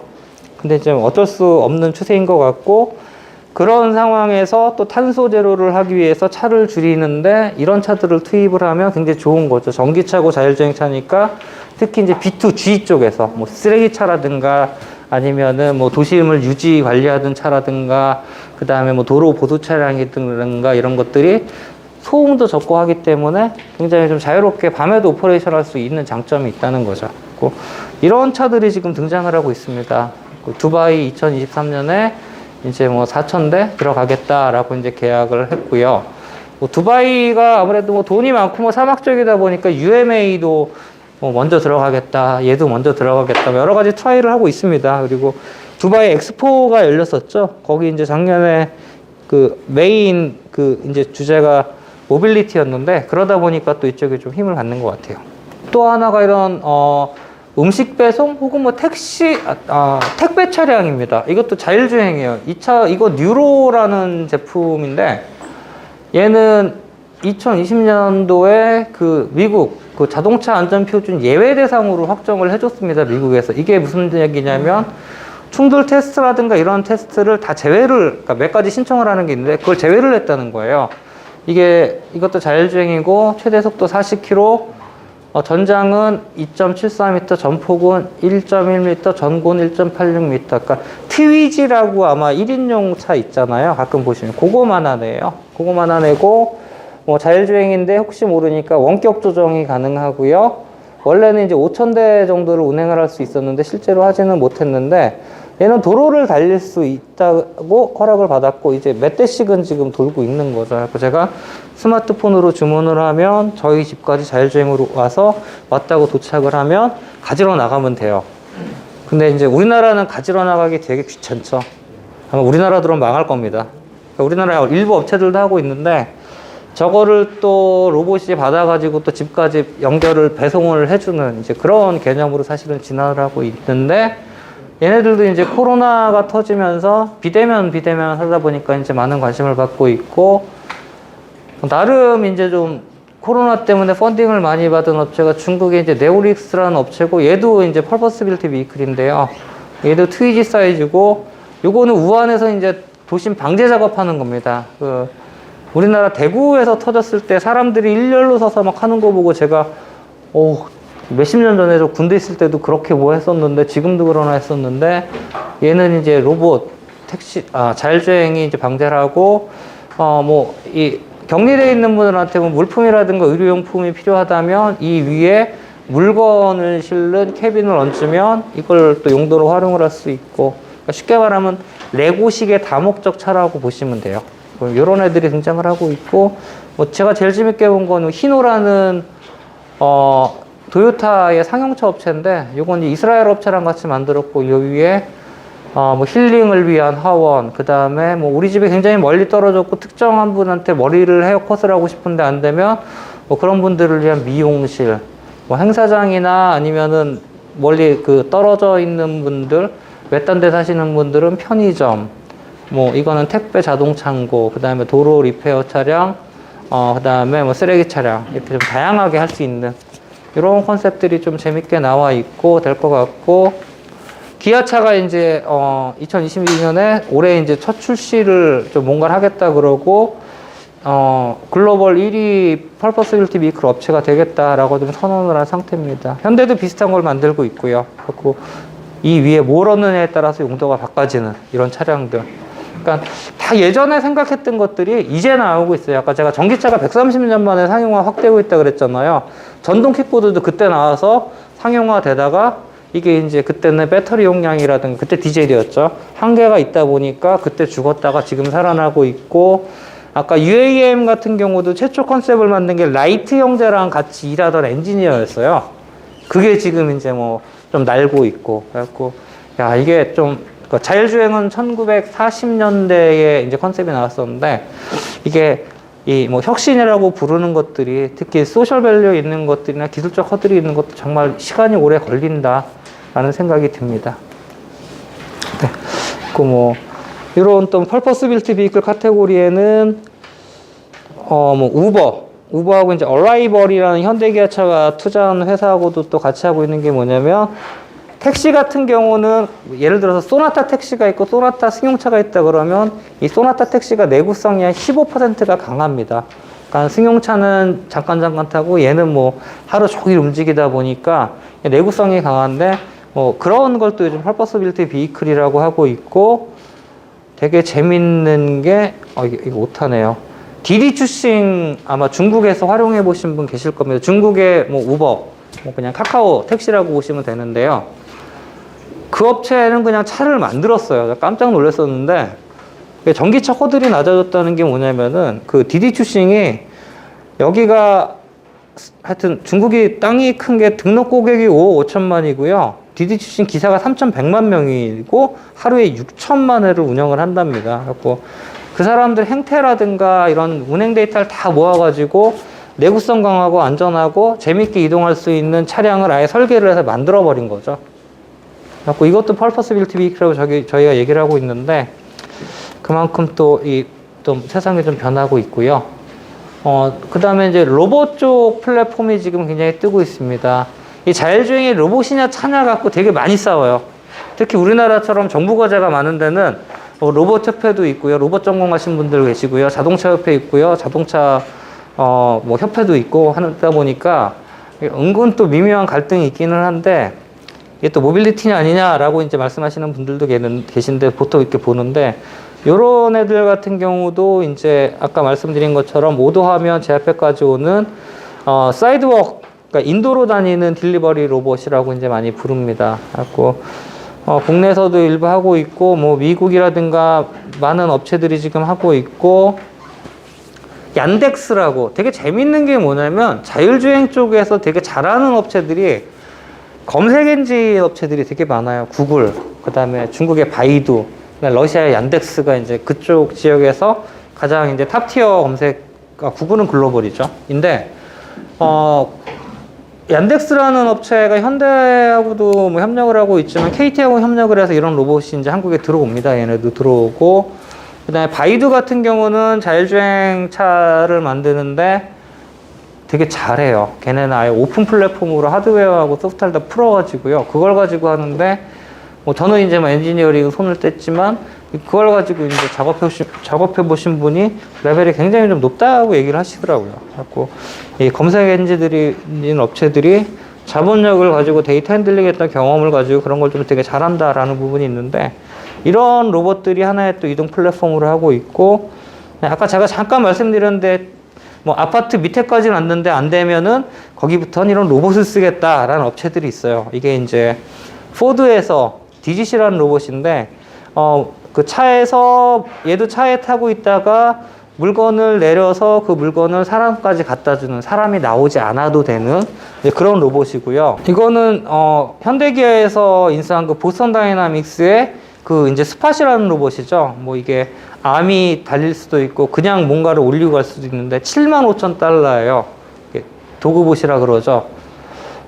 Speaker 1: 근데 이제 어쩔 수 없는 추세인 것 같고 그런 상황에서 또 탄소 제로를 하기 위해서 차를 줄이는데 이런 차들을 투입을 하면 굉장히 좋은 거죠. 전기차고 자율주행차니까 특히 이제 B2G 쪽에서 뭐 쓰레기차라든가 아니면은 뭐 도시음을 유지 관리하던 차라든가 그 다음에 뭐 도로 보수 차량이든가 이런 것들이 소음도 적고 하기 때문에 굉장히 좀 자유롭게 밤에도 오퍼레이션 할 수 있는 장점이 있다는 거죠. 이런 차들이 지금 등장을 하고 있습니다. 두바이 2023년에 이제 뭐 4,000대 들어가겠다라고 이제 계약을 했고요. 뭐 두바이가 아무래도 뭐 돈이 많고 뭐 사막 쪽이다 보니까 UMA도 뭐 먼저 들어가겠다, 얘도 먼저 들어가겠다, 뭐 여러 가지 트라이를 하고 있습니다. 그리고 두바이 엑스포가 열렸었죠. 거기 이제 작년에 그 메인 그 이제 주제가 모빌리티였는데 그러다 보니까 또 이쪽에 좀 힘을 갖는 것 같아요. 또 하나가 이런 음식 배송 혹은 뭐 택배 차량입니다. 이것도 자율주행이에요. 이 차, 이거 뉴로라는 제품인데 얘는 2020년도에 그 미국 그 자동차 안전표준 예외 대상으로 확정을 해줬습니다. 미국에서. 이게 무슨 얘기냐면 충돌 테스트라든가 이런 테스트를 다 그러니까 몇 가지 신청을 하는 게 있는데 그걸 제외를 했다는 거예요. 이것도 자율주행이고 최대 속도 40km 전장은 2.74m, 전폭은 1.1m, 전고는 1.86m. 그러니까 트위지라고 아마 1인용 차 있잖아요. 가끔 보시면 그거만 하네요. 그거만 하내고 뭐 자율주행인데 혹시 모르니까 원격 조정이 가능하고요. 원래는 이제 5,000대 정도를 운행을 할 수 있었는데 실제로 하지는 못했는데 얘는 도로를 달릴 수 있다고 허락을 받았고 이제 몇 대씩은 지금 돌고 있는 거죠. 그래서 제가 스마트폰으로 주문을 하면 저희 집까지 자율주행으로 와서 왔다고 도착을 하면 가지러 나가면 돼요. 근데 이제 우리나라는 가지러 나가기 되게 귀찮죠. 아마 우리나라 들어오면 망할 겁니다. 그러니까 우리나라 일부 업체들도 하고 있는데 저거를 또 로봇이 받아가지고 또 집까지 연결을 배송을 해주는 이제 그런 개념으로 사실은 진화를 하고 있는데 얘네들도 이제 코로나가 터지면서 비대면 하다 보니까 이제 많은 관심을 받고 있고 나름 이제 좀 코로나 때문에 펀딩을 많이 받은 업체가 중국의 이제 네오릭스라는 업체고 얘도 이제 퍼포스빌티 비클인데요. 얘도 트위지 사이즈고 요거는 우한에서 이제 도심 방제 작업하는 겁니다. 우리나라 대구에서 터졌을 때 사람들이 일렬로 서서 막 하는 거 보고 제가 몇십 년 전에 저 군대 있을 때도 그렇게 뭐 했었는데 지금도 그러나 했었는데 얘는 이제 로봇 택시 자율주행이 이제 방제를 하고 뭐 이 격리되어 있는 분들한테 뭐 물품이라든가 의료용품이 필요하다면 이 위에 물건을 실는 캐빈을 얹으면 이걸 또 용도로 활용을 할 수 있고 그러니까 쉽게 말하면 레고식의 다목적 차라고 보시면 돼요. 이런 애들이 등장을 하고 있고 뭐 제가 제일 재밌게 본 거는 히노라는 도요타의 상용차 업체인데 요건 이스라엘 업체랑 같이 만들었고 요 위에 뭐 힐링을 위한 하원 그 다음에 뭐 우리 집에 굉장히 멀리 떨어졌고 특정한 분한테 머리를 헤어컷을 하고 싶은데 안 되면 뭐 그런 분들을 위한 미용실 뭐 행사장이나 아니면은 멀리 떨어져 있는 분들 외딴 데 사시는 분들은 편의점 뭐 이거는 택배 자동 창고 그 다음에 도로 리페어 차량 그 다음에 뭐 쓰레기 차량 이렇게 좀 다양하게 할 수 있는 이런 컨셉들이 좀 재밌게 나와 있고 될 것 같고 기아차가 이제 2022년에 올해 이제 첫 출시를 좀 뭔가를 하겠다 그러고 글로벌 1위 퍼포스빌티 비클 업체가 되겠다라고 좀 선언을 한 상태입니다. 현대도 비슷한 걸 만들고 있고요. 그리고 이 위에 뭘 얻느냐에 따라서 용도가 바꿔지는 이런 차량들. 그러니까 다 예전에 생각했던 것들이 이제 나오고 있어요. 아까 제가 전기차가 130년 만에 상용화 확되고 있다 그랬잖아요. 전동 킥보드도 그때 나와서 상용화 되다가 이게 이제 그때는 배터리 용량이라든가 그때 디젤이었죠. 한계가 있다 보니까 그때 죽었다가 지금 살아나고 있고 아까 UAM 같은 경우도 최초 컨셉을 만든 게 라이트 형제랑 같이 일하던 엔지니어였어요. 그게 지금 이제 뭐 좀 날고 있고 그래갖고 야 이게 좀 자율주행은 1940년대에 이제 컨셉이 나왔었는데 이게 이 뭐 혁신이라고 부르는 것들이 특히 소셜 밸류 있는 것들이나 기술적 허들이 있는 것도 정말 시간이 오래 걸린다라는 생각이 듭니다. 네. 그 뭐 이런 또 퍼포스빌티 비클 카테고리에는 뭐 우버하고 이제 어라이벌이라는 현대기아차가 투자한 회사하고도 또 같이 하고 있는 게 뭐냐면 택시 같은 경우는 예를 들어서 소나타 택시가 있고 소나타 승용차가 있다 그러면 이 소나타 택시가 내구성이 한 15%가 강합니다. 그러니까 승용차는 잠깐 타고 얘는 뭐 하루 종일 움직이다 보니까 내구성이 강한데 뭐 그런 걸 또 요즘 퍼포스빌티 비클이라고 하고 있고 되게 재밌는 게 이거 오타네요. 디디추싱 아마 중국에서 활용해 보신 분 계실 겁니다. 중국의 뭐 우버, 뭐 그냥 카카오 택시라고 보시면 되는데요. 그 업체는 그냥 차를 만들었어요. 깜짝 놀랐었는데 전기차 호들이 낮아졌다는 게 뭐냐면은 그 디디추싱이 여기가 하여튼 중국이 땅이 큰 게 등록 고객이 5억 5천만이고요. 디디추싱 기사가 3,100만 명이고 하루에 6천만 회를 운영을 한답니다. 그래서 그 사람들 행태라든가 이런 운행 데이터를 다 모아가지고 내구성 강하고 안전하고 재밌게 이동할 수 있는 차량을 아예 설계를 해서 만들어버린 거죠. 그래서 이것도 퍼포스빌티 비클이라고 저희가 얘기를 하고 있는데 그만큼 또 좀 세상이 좀 변하고 있고요. 그 다음에 이제 로봇 쪽 플랫폼이 지금 굉장히 뜨고 있습니다. 이 자율주행이 로봇이냐 차냐 갖고 되게 많이 싸워요. 특히 우리나라처럼 정부 과제가 많은 데는 로봇 협회도 있고요. 로봇 전공하신 분들 계시고요. 자동차 협회 있고요. 자동차 뭐 협회도 있고 하다 보니까 은근 또 미묘한 갈등이 있기는 한데, 이게 또 모빌리티냐 아니냐라고 이제 말씀하시는 분들도 계신데, 보통 이렇게 보는데, 요런 애들 같은 경우도 이제 아까 말씀드린 것처럼 오도하면 제 앞에까지 오는, 사이드워크, 그러니까 인도로 다니는 딜리버리 로봇이라고 이제 많이 부릅니다. 그래갖고, 국내에서도 일부 하고 있고, 뭐, 미국이라든가 많은 업체들이 지금 하고 있고, 얀덱스라고 되게 재밌는 게 뭐냐면 자율주행 쪽에서 되게 잘하는 업체들이 검색 엔진 업체들이 되게 많아요. 구글, 그 다음에 중국의 바이두, 러시아의 얀덱스가 이제 그쪽 지역에서 가장 이제 탑티어 검색, 구글은 글로벌이죠. 인데, 얀덱스라는 업체가 현대하고도 뭐 협력을 하고 있지만 KT하고 협력을 해서 이런 로봇이 이제 한국에 들어옵니다. 얘네도 들어오고, 그 다음에 바이두 같은 경우는 자율주행 차를 만드는데 되게 잘해요. 걔네는 아예 오픈 플랫폼으로 하드웨어하고 소프트웨어를 다 풀어가지고요. 그걸 가지고 하는데, 뭐 저는 이제 뭐 엔지니어링 손을 뗐지만, 그걸 가지고 이제 작업해보신 분이 레벨이 굉장히 좀 높다고 얘기를 하시더라고요. 그래갖고, 이 검색 엔진들이 있는 업체들이 자본력을 가지고 데이터 핸들링 했던 경험을 가지고 그런 걸 좀 되게 잘한다라는 부분이 있는데, 이런 로봇들이 하나의 또 이동 플랫폼으로 하고 있고, 아까 제가 잠깐 말씀드렸는데, 뭐 아파트 밑에까지는 왔는데 안 되면은 거기부터는 이런 로봇을 쓰겠다라는 업체들이 있어요. 이게 이제 포드에서 DGC라는 로봇인데, 그 차에서, 얘도 차에 타고 있다가 물건을 내려서 그 물건을 사람까지 갖다 주는, 사람이 나오지 않아도 되는 그런 로봇이고요. 이거는, 현대기아에서 인수한 그 보스턴 다이나믹스의 그 이제 스팟이라는 로봇이죠. 뭐 이게 암이 달릴 수도 있고 그냥 뭔가를 올리고 갈 수도 있는데 75,000달러예요. 도그봇이라 그러죠.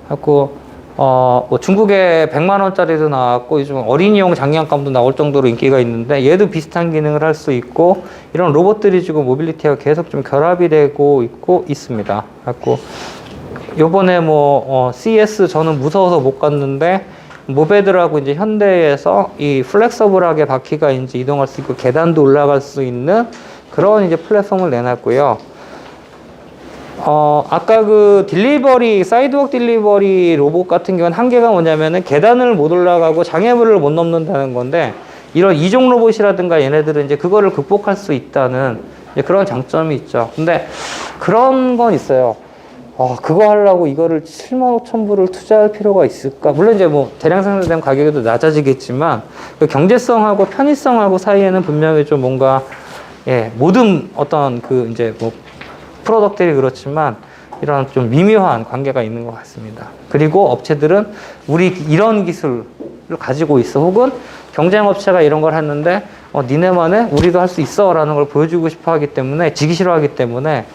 Speaker 1: 그래갖고 뭐 중국에 100만 원짜리도 나왔고 요즘 어린이용 장난감도 나올 정도로 인기가 있는데 얘도 비슷한 기능을 할 수 있고, 이런 로봇들이 지금 모빌리티와 계속 좀 결합이 되고 있습니다. 그래갖고 요번에 뭐 CES 저는 무서워서 못 갔는데, 모베드라고 이제 현대에서 이 플렉서블하게 바퀴가 이제 이동할 수 있고 계단도 올라갈 수 있는 그런 이제 플랫폼을 내놨고요. 아까 그 딜리버리, 사이드워크 딜리버리 로봇 같은 경우는 한계가 뭐냐면은 계단을 못 올라가고 장애물을 못 넘는다는 건데, 이런 이종 로봇이라든가 얘네들은 이제 그거를 극복할 수 있다는 그런 장점이 있죠. 근데 그런 건 있어요. 그거 하려고 이거를 75,000불을 투자할 필요가 있을까? 물론 이제 뭐 대량 생산되면 가격이 낮아지겠지만, 그 경제성하고 편의성하고 사이에는 분명히 좀 뭔가, 모든 어떤 그 이제 뭐 프로덕트들이 그렇지만 이런 좀 미묘한 관계가 있는 것 같습니다. 그리고 업체들은 우리 이런 기술을 가지고 있어, 혹은 경쟁 업체가 이런 걸 했는데, 니네만의 우리도 할 수 있어 라는 걸 보여주고 싶어 하기 때문에, 지기 싫어하기 때문에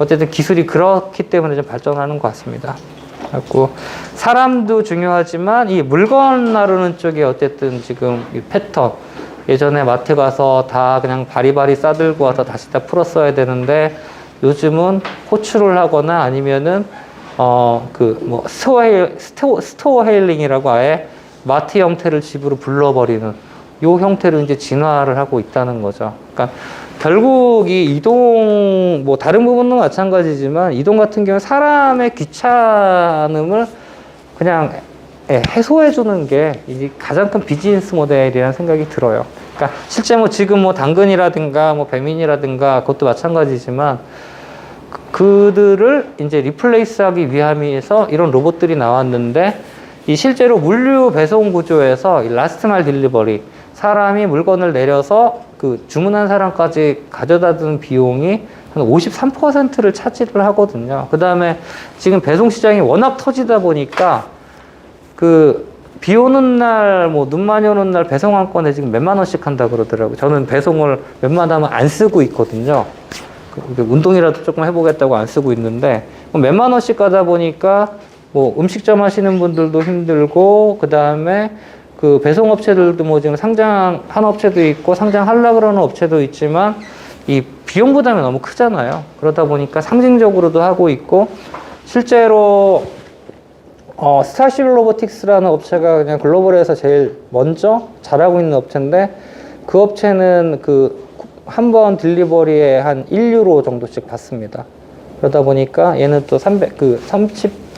Speaker 1: 어쨌든 기술이 그렇기 때문에 좀 발전하는 것 같습니다. 그래갖고 사람도 중요하지만 이 물건 나르는 쪽에 어쨌든 지금 이 패턴, 예전에 마트 가서 다 그냥 바리바리 싸들고 와서 다시 다 풀었어야 되는데, 요즘은 호출을 하거나 아니면은 그 뭐 스토어 헤일링이라고 아예 마트 형태를 집으로 불러버리는 요 형태로 이제 진화를 하고 있다는 거죠. 그러니까 결국 이 이동, 뭐 다른 부분도 마찬가지지만 이동 같은 경우는 사람의 귀찮음을 그냥 해소해 주는 게 이 가장 큰 비즈니스 모델이라는 생각이 들어요. 그러니까 실제 뭐 지금 뭐 당근이라든가 뭐 배민이라든가 그것도 마찬가지지만, 그들을 이제 리플레이스 하기 위함에서 이런 로봇들이 나왔는데, 이 실제로 물류 배송 구조에서 이 라스트 마일 딜리버리, 사람이 물건을 내려서 그 주문한 사람까지 가져다 주는 비용이 한 53%를 차지를 하거든요. 그 다음에 지금 배송 시장이 워낙 터지다 보니까 그 비 오는 날, 뭐 눈 많이 오는 날 배송 한 건에 지금 몇만 원씩 한다 그러더라고요. 저는 배송을 웬만하면 안 쓰고 있거든요. 운동이라도 조금 해보겠다고 안 쓰고 있는데, 몇만 원씩 가다 보니까 뭐 음식점 하시는 분들도 힘들고, 그 다음에 그 배송업체들도 뭐 지금 상장한 업체도 있고 상장하려고 그러는 업체도 있지만 이 비용 부담이 너무 크잖아요. 그러다 보니까 상징적으로도 하고 있고, 실제로 스타쉽 로보틱스라는 업체가 그냥 글로벌에서 제일 먼저 잘하고 있는 업체인데, 그 업체는 그 한 번 딜리버리에 한 1유로 정도씩 받습니다. 그러다 보니까 얘는 또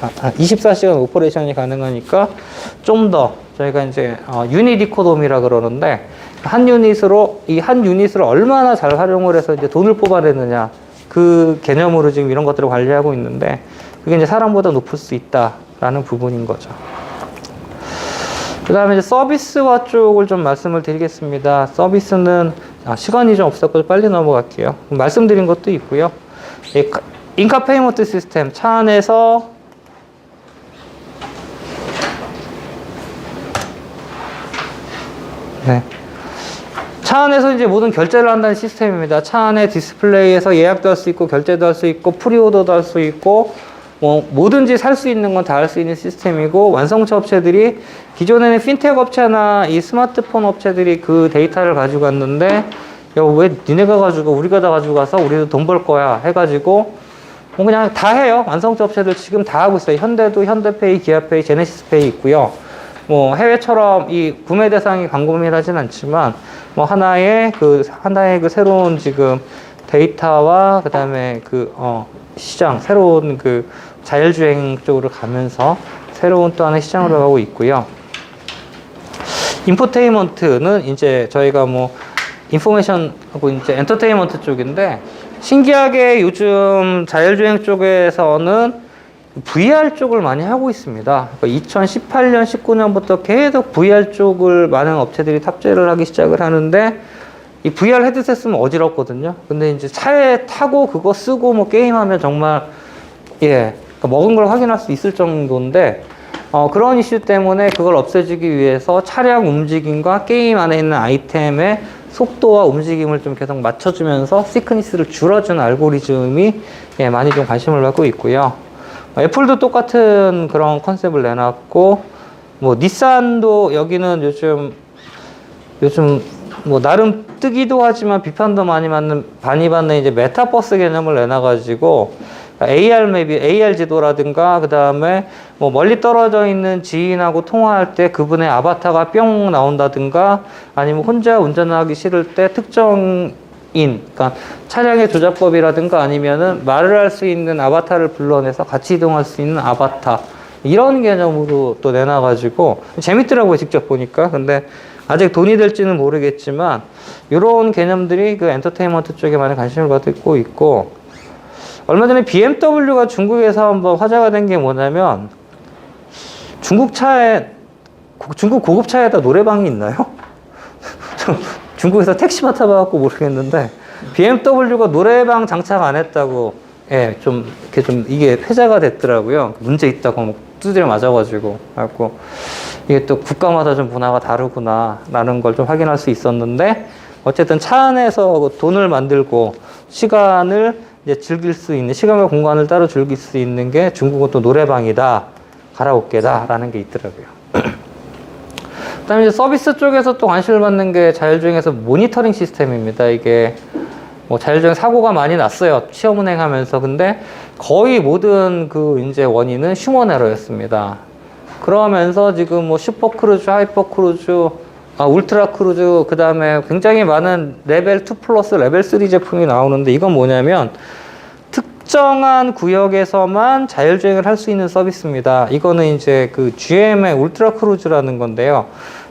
Speaker 1: 24시간 오퍼레이션이 가능하니까 좀 더 저희가 이제 유닛 이코노미라 그러는데 한 유닛을 얼마나 잘 활용을 해서 이제 돈을 뽑아내느냐 그 개념으로 지금 이런 것들을 관리하고 있는데 그게 이제 사람보다 높을 수 있다라는 부분인 거죠. 그 다음에 이제 서비스화 쪽을 좀 말씀을 드리겠습니다. 서비스는 시간이 좀 없었고 빨리 넘어갈게요. 말씀드린 것도 있고요. 인카 페이먼트 시스템 차 안에서 차 안에서 이제 모든 결제를 한다는 시스템입니다. 차 안에 디스플레이에서 예약도 할 수 있고 결제도 할 수 있고 프리오더도 할 수 있고 뭐 뭐든지 살 수 있는 건 다 할 수 있는 시스템이고 완성차 업체들이 기존에는 핀텍 업체나 이 스마트폰 업체들이 그 데이터를 가지고 왔는데 야, 왜 니네가 가지고 우리가 다 가지고 가서 우리도 돈 벌 거야 해가지고 뭐 그냥 다 해요. 완성차 업체들 지금 다 하고 있어요. 현대도 현대페이, 기아페이, 제네시스페이 있고요. 뭐 해외처럼 이 구매 대상이 광고밀하진 않지만 뭐 하나의 그 새로운 지금 데이터와 그다음에 시장 새로운 그 자율주행 쪽으로 가면서 새로운 또 하나의 시장으로 가고 있고요. 인포테인먼트는 이제 저희가 뭐 인포메이션하고 이제 엔터테인먼트 쪽인데 신기하게 요즘 자율주행 쪽에서는 VR 쪽을 많이 하고 있습니다. 그러니까 2018년, 19년부터 계속 VR 쪽을 많은 업체들이 탑재를 하기 시작을 하는데 이 VR 헤드셋 쓰면 어지럽거든요. 근데 이제 차에 타고 그거 쓰고 뭐 게임하면 정말 그러니까 먹은 걸 확인할 수 있을 정도인데 그런 이슈 때문에 그걸 없애주기 위해서 차량 움직임과 게임 안에 있는 아이템의 속도와 움직임을 좀 계속 맞춰주면서 시크니스를 줄여주는 알고리즘이 많이 좀 관심을 받고 있고요. 애플도 똑같은 그런 컨셉을 내놨고, 뭐, 닛산도 여기는 요즘 뭐, 나름 뜨기도 하지만 비판도 많이 받는 이제 메타버스 개념을 내놔가지고, AR 지도라든가, 그 다음에 뭐, 멀리 떨어져 있는 지인하고 통화할 때 그분의 아바타가 뿅 나온다든가, 아니면 혼자 운전하기 싫을 때 그러니까 차량의 조작법이라든가 아니면은 말을 할 수 있는 아바타를 불러내서 같이 이동할 수 있는 아바타 이런 개념으로 또 내놔가지고 재밌더라고요. 직접 보니까. 근데 아직 돈이 될지는 모르겠지만 이런 개념들이 그 엔터테인먼트 쪽에 많이 관심을 받고 있고 얼마 전에 BMW가 중국에서 한번 화제가 된 게 뭐냐면 중국 고급차에다 노래방이 있나요? 중국에서 택시만 타봐갖고 모르겠는데 BMW가 노래방 장착 안 했다고 이게 회자가 됐더라고요. 문제 있다고 막 두드려 맞아가지고 그래갖고 이게 또 국가마다 좀 문화가 다르구나 라는 걸 좀 확인할 수 있었는데 어쨌든 차 안에서 돈을 만들고 시간을 이제 즐길 수 있는 시간과 공간을 따로 즐길 수 있는 게 중국은 또 노래방이다 가라오케다 라는 게 있더라고요. 그다음에 이제 서비스 쪽에서 또 관심을 받는 게 자율주행에서 모니터링 시스템입니다. 이게 뭐 자율주행 사고가 많이 났어요. 시험 운행하면서. 근데 거의 모든 그 이제 원인은 휴먼 에러였습니다. 그러면서 지금 뭐 슈퍼 크루즈, 하이퍼 크루즈, 울트라 크루즈, 그 다음에 굉장히 많은 레벨 2 플러스 레벨 3 제품이 나오는데 이건 뭐냐면 특정한 구역에서만 자율주행을 할 수 있는 서비스입니다. 이거는 이제 그 GM의 울트라 크루즈라는 건데요.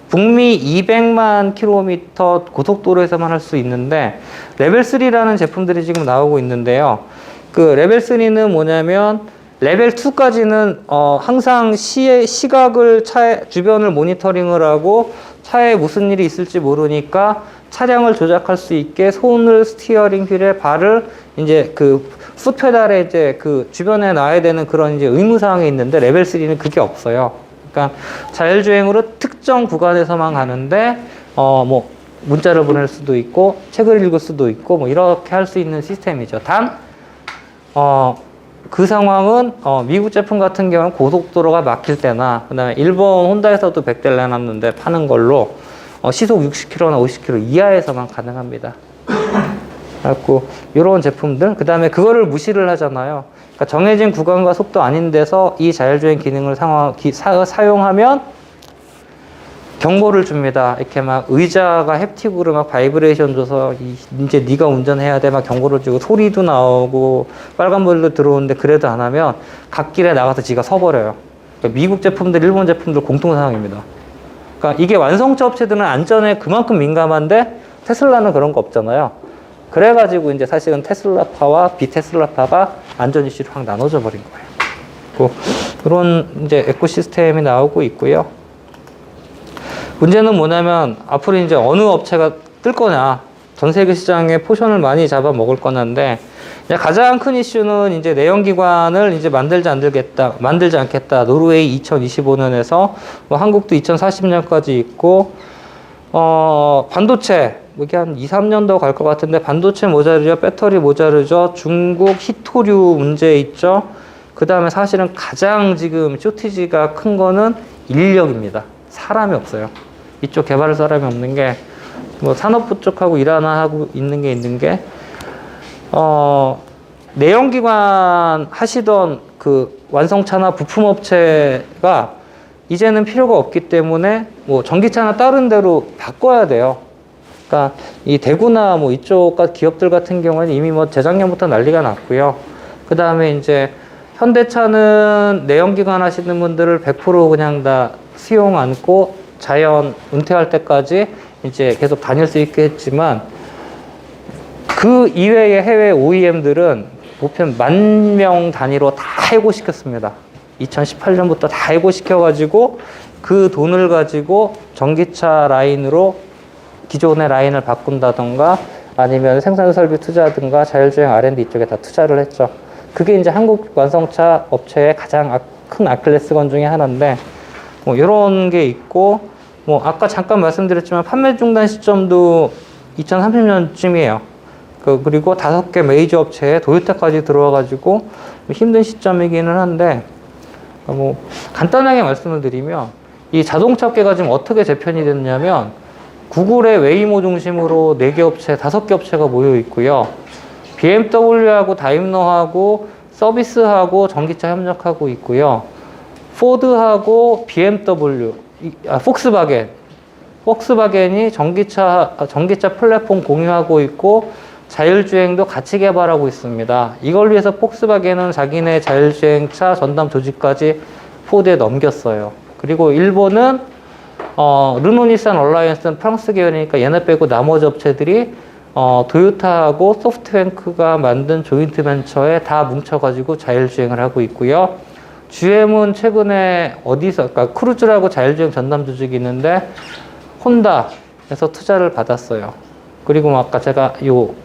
Speaker 1: 북미 200만 킬로미터 고속도로에서만 할 수 있는데 레벨 3라는 제품들이 지금 나오고 있는데요. 그 레벨 3는 뭐냐면 레벨 2까지는 항상 시각을 차의 주변을 모니터링을 하고 차에 무슨 일이 있을지 모르니까 차량을 조작할 수 있게 손을 스티어링 휠에 발을 이제 그 풋페달에 이제 그 주변에 놔야 되는 그런 이제 의무사항이 있는데 레벨 3는 그게 없어요. 그러니까 자율주행으로 특정 구간에서만 가는데 뭐 문자를 보낼 수도 있고 책을 읽을 수도 있고 뭐 이렇게 할 수 있는 시스템이죠. 단 그 상황은 미국 제품 같은 경우는 고속도로가 막힐 때나 그다음에 일본 혼다에서도 100대를 내놨는데 파는 걸로 시속 60km나 50km 이하에서만 가능합니다. 그래갖고 이런 제품들 그 다음에 그거를 무시를 하잖아요. 그러니까 정해진 구간과 속도 아닌 데서 이 자율주행 기능을 사용하면 경고를 줍니다. 이렇게 막 의자가 햅틱으로 막 바이브레이션 줘서 이제 네가 운전해야 돼 막 경고를 주고 소리도 나오고 빨간불도 들어오는데 그래도 안 하면 갓길에 나가서 지가 서버려요. 그러니까 미국 제품들, 일본 제품들 공통사항입니다. 그러니까 이게 완성차 업체들은 안전에 그만큼 민감한데 테슬라는 그런 거 없잖아요. 그래가지고 이제 사실은 테슬라파와 비테슬라파가 안전 이슈로 확 나눠져 버린 거예요. 그런 이제 에코시스템이 나오고 있고요. 문제는 뭐냐면 앞으로 이제 어느 업체가 뜰 거냐, 전 세계 시장에 포션을 많이 잡아 먹을 거냐인데 가장 큰 이슈는 이제 내연기관을 이제 만들지 않겠다. 노르웨이 2025년에서 뭐 한국도 2040년까지 있고 반도체 이게 한 2, 3년 더 갈 것 같은데 반도체 모자르죠, 배터리 모자르죠, 중국 히토류 문제 있죠. 그 다음에 사실은 가장 지금 쇼티지가 큰 거는 인력입니다. 사람이 없어요. 이쪽 개발할 사람이 없는 게, 뭐 산업부 쪽하고 일 하나 하고 있는 게, 내연기관 하시던 그 완성차나 부품업체가 이제는 필요가 없기 때문에 뭐 전기차나 다른 데로 바꿔야 돼요. 그러니까 이 대구나 뭐 이쪽 기업들 같은 경우는 이미 뭐 재작년부터 난리가 났고요. 그 다음에 이제 현대차는 내연기관 하시는 분들을 100% 그냥 다 수용 안고 자연 은퇴할 때까지 이제 계속 다닐 수 있게 했지만 그 이외의 해외 OEM들은 보편 10,000명 단위로 다 해고시켰습니다. 2018년부터 다 해고시켜가지고 그 돈을 가지고 전기차 라인으로 기존의 라인을 바꾼다던가 아니면 생산 설비 투자든가 자율주행 R&D 이쪽에 다 투자를 했죠. 그게 이제 한국 완성차 업체의 가장 큰 아킬레스건 중에 하나인데 뭐 이런 게 있고 뭐 아까 잠깐 말씀드렸지만 판매 중단 시점도 2030년쯤이에요. 그리고 5개 메이저 업체에 도요타까지 들어와가지고 힘든 시점이기는 한데 뭐 간단하게 말씀을 드리면 이 자동차 업계가 지금 어떻게 재편이 됐냐면 구글의 웨이모 중심으로 4개 업체, 5개 업체가 모여 있고요. BMW하고 다임러하고 서비스하고 전기차 협력하고 있고요. 포드하고 BMW, 폭스바겐이 전기차 플랫폼 공유하고 있고 자율주행도 같이 개발하고 있습니다. 이걸 위해서 폭스바겐은 자기네 자율주행차 전담 조직까지 포드에 넘겼어요. 그리고 일본은 르노 닛산 얼라이언스는 프랑스 계열이니까 얘네 빼고 나머지 업체들이 도요타하고 소프트뱅크가 만든 조인트 벤처에 다 뭉쳐가지고 자율주행을 하고 있고요. GM은 최근에 그러니까 크루즈라고 자율주행 전담 조직이 있는데 혼다에서 투자를 받았어요. 그리고 아까 제가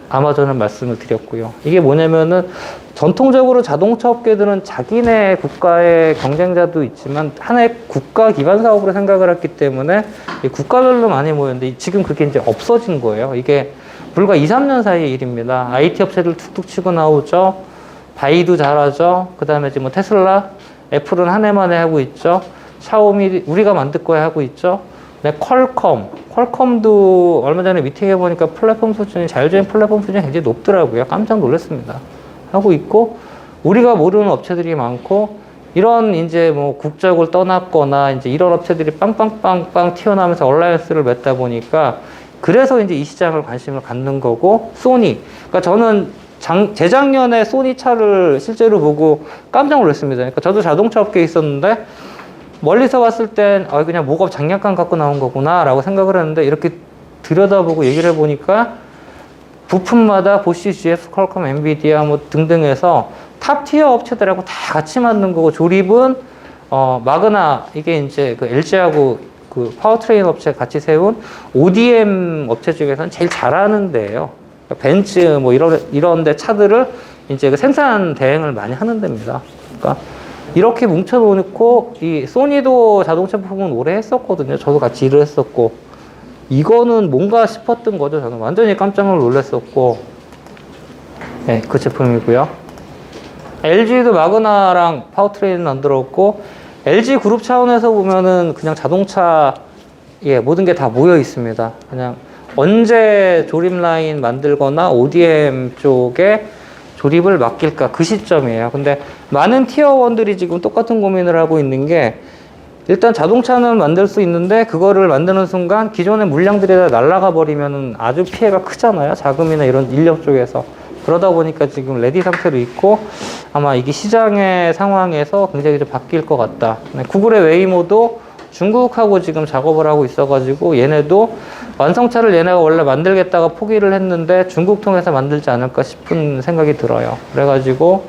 Speaker 1: 아마존을 말씀을 드렸고요. 이게 뭐냐면은 전통적으로 자동차 업계들은 자기네 국가의 경쟁자도 있지만 하나의 국가 기반 사업으로 생각을 했기 때문에 국가별로 많이 모였는데 지금 그게 이제 없어진 거예요. 이게 불과 2, 3년 사이의 일입니다. IT 업체들 툭툭 치고 나오죠. 바이두 잘하죠. 그 다음에 지금 뭐 테슬라, 애플은 한 해만에 하고 있죠. 샤오미 우리가 만들 거야 하고 있죠. 네, 퀄컴도 얼마 전에 미팅해 보니까 플랫폼 수준이 자율주행 플랫폼 수준이 굉장히 높더라고요. 깜짝 놀랐습니다. 하고 있고 우리가 모르는 업체들이 많고 이런 이제 뭐 국적을 떠났거나 이제 이런 업체들이 빵빵빵빵 튀어나오면서 얼라이언스를 맺다 보니까 그래서 이제 이 시장을 관심을 갖는 거고 소니. 그러니까 저는 재작년에 소니 차를 실제로 보고 깜짝 놀랐습니다. 그러니까 저도 자동차 업계에 있었는데 멀리서 봤을 땐 그냥 뭐가 장난감 갖고 나온 거구나 라고 생각을 했는데 이렇게 들여다보고 얘기를 해보니까 부품마다 보시, GF, 퀄컴, 엔비디아 뭐 등등해서 탑티어 업체들하고 다 같이 만든 거고 조립은 마그나 이게 이제 그 LG하고 그 파워트레인 업체 같이 세운 ODM 업체 중에서는 제일 잘하는 데예요. 벤츠 뭐 이런 데 차들을 이제 그 생산 대행을 많이 하는 데입니다. 그러니까 이렇게 뭉쳐놓고 이 소니도 자동차 부품은 오래 했었거든요. 저도 같이 일을 했었고 이거는 뭔가 싶었던 거죠. 저는 완전히 깜짝 놀랐었고 네, 그 제품이고요. LG도 마그나랑 파워트레인 만들었고 LG 그룹 차원에서 보면은 그냥 자동차 모든 게 다 모여 있습니다. 그냥 언제 조립 라인 만들거나 ODM 쪽에 조립을 맡길까 그 시점이에요. 근데 많은 티어 1들이 지금 똑같은 고민을 하고 있는 게 일단 자동차는 만들 수 있는데 그거를 만드는 순간 기존의 물량들이 다 날아가 버리면 아주 피해가 크잖아요. 자금이나 이런 인력 쪽에서. 그러다 보니까 지금 레디 상태로 있고 아마 이게 시장의 상황에서 굉장히 좀 바뀔 것 같다. 구글의 웨이모도 중국하고 지금 작업을 하고 있어가지고 얘네도 완성차를 얘네가 원래 만들겠다가 포기를 했는데 중국 통해서 만들지 않을까 싶은 생각이 들어요. 그래가지고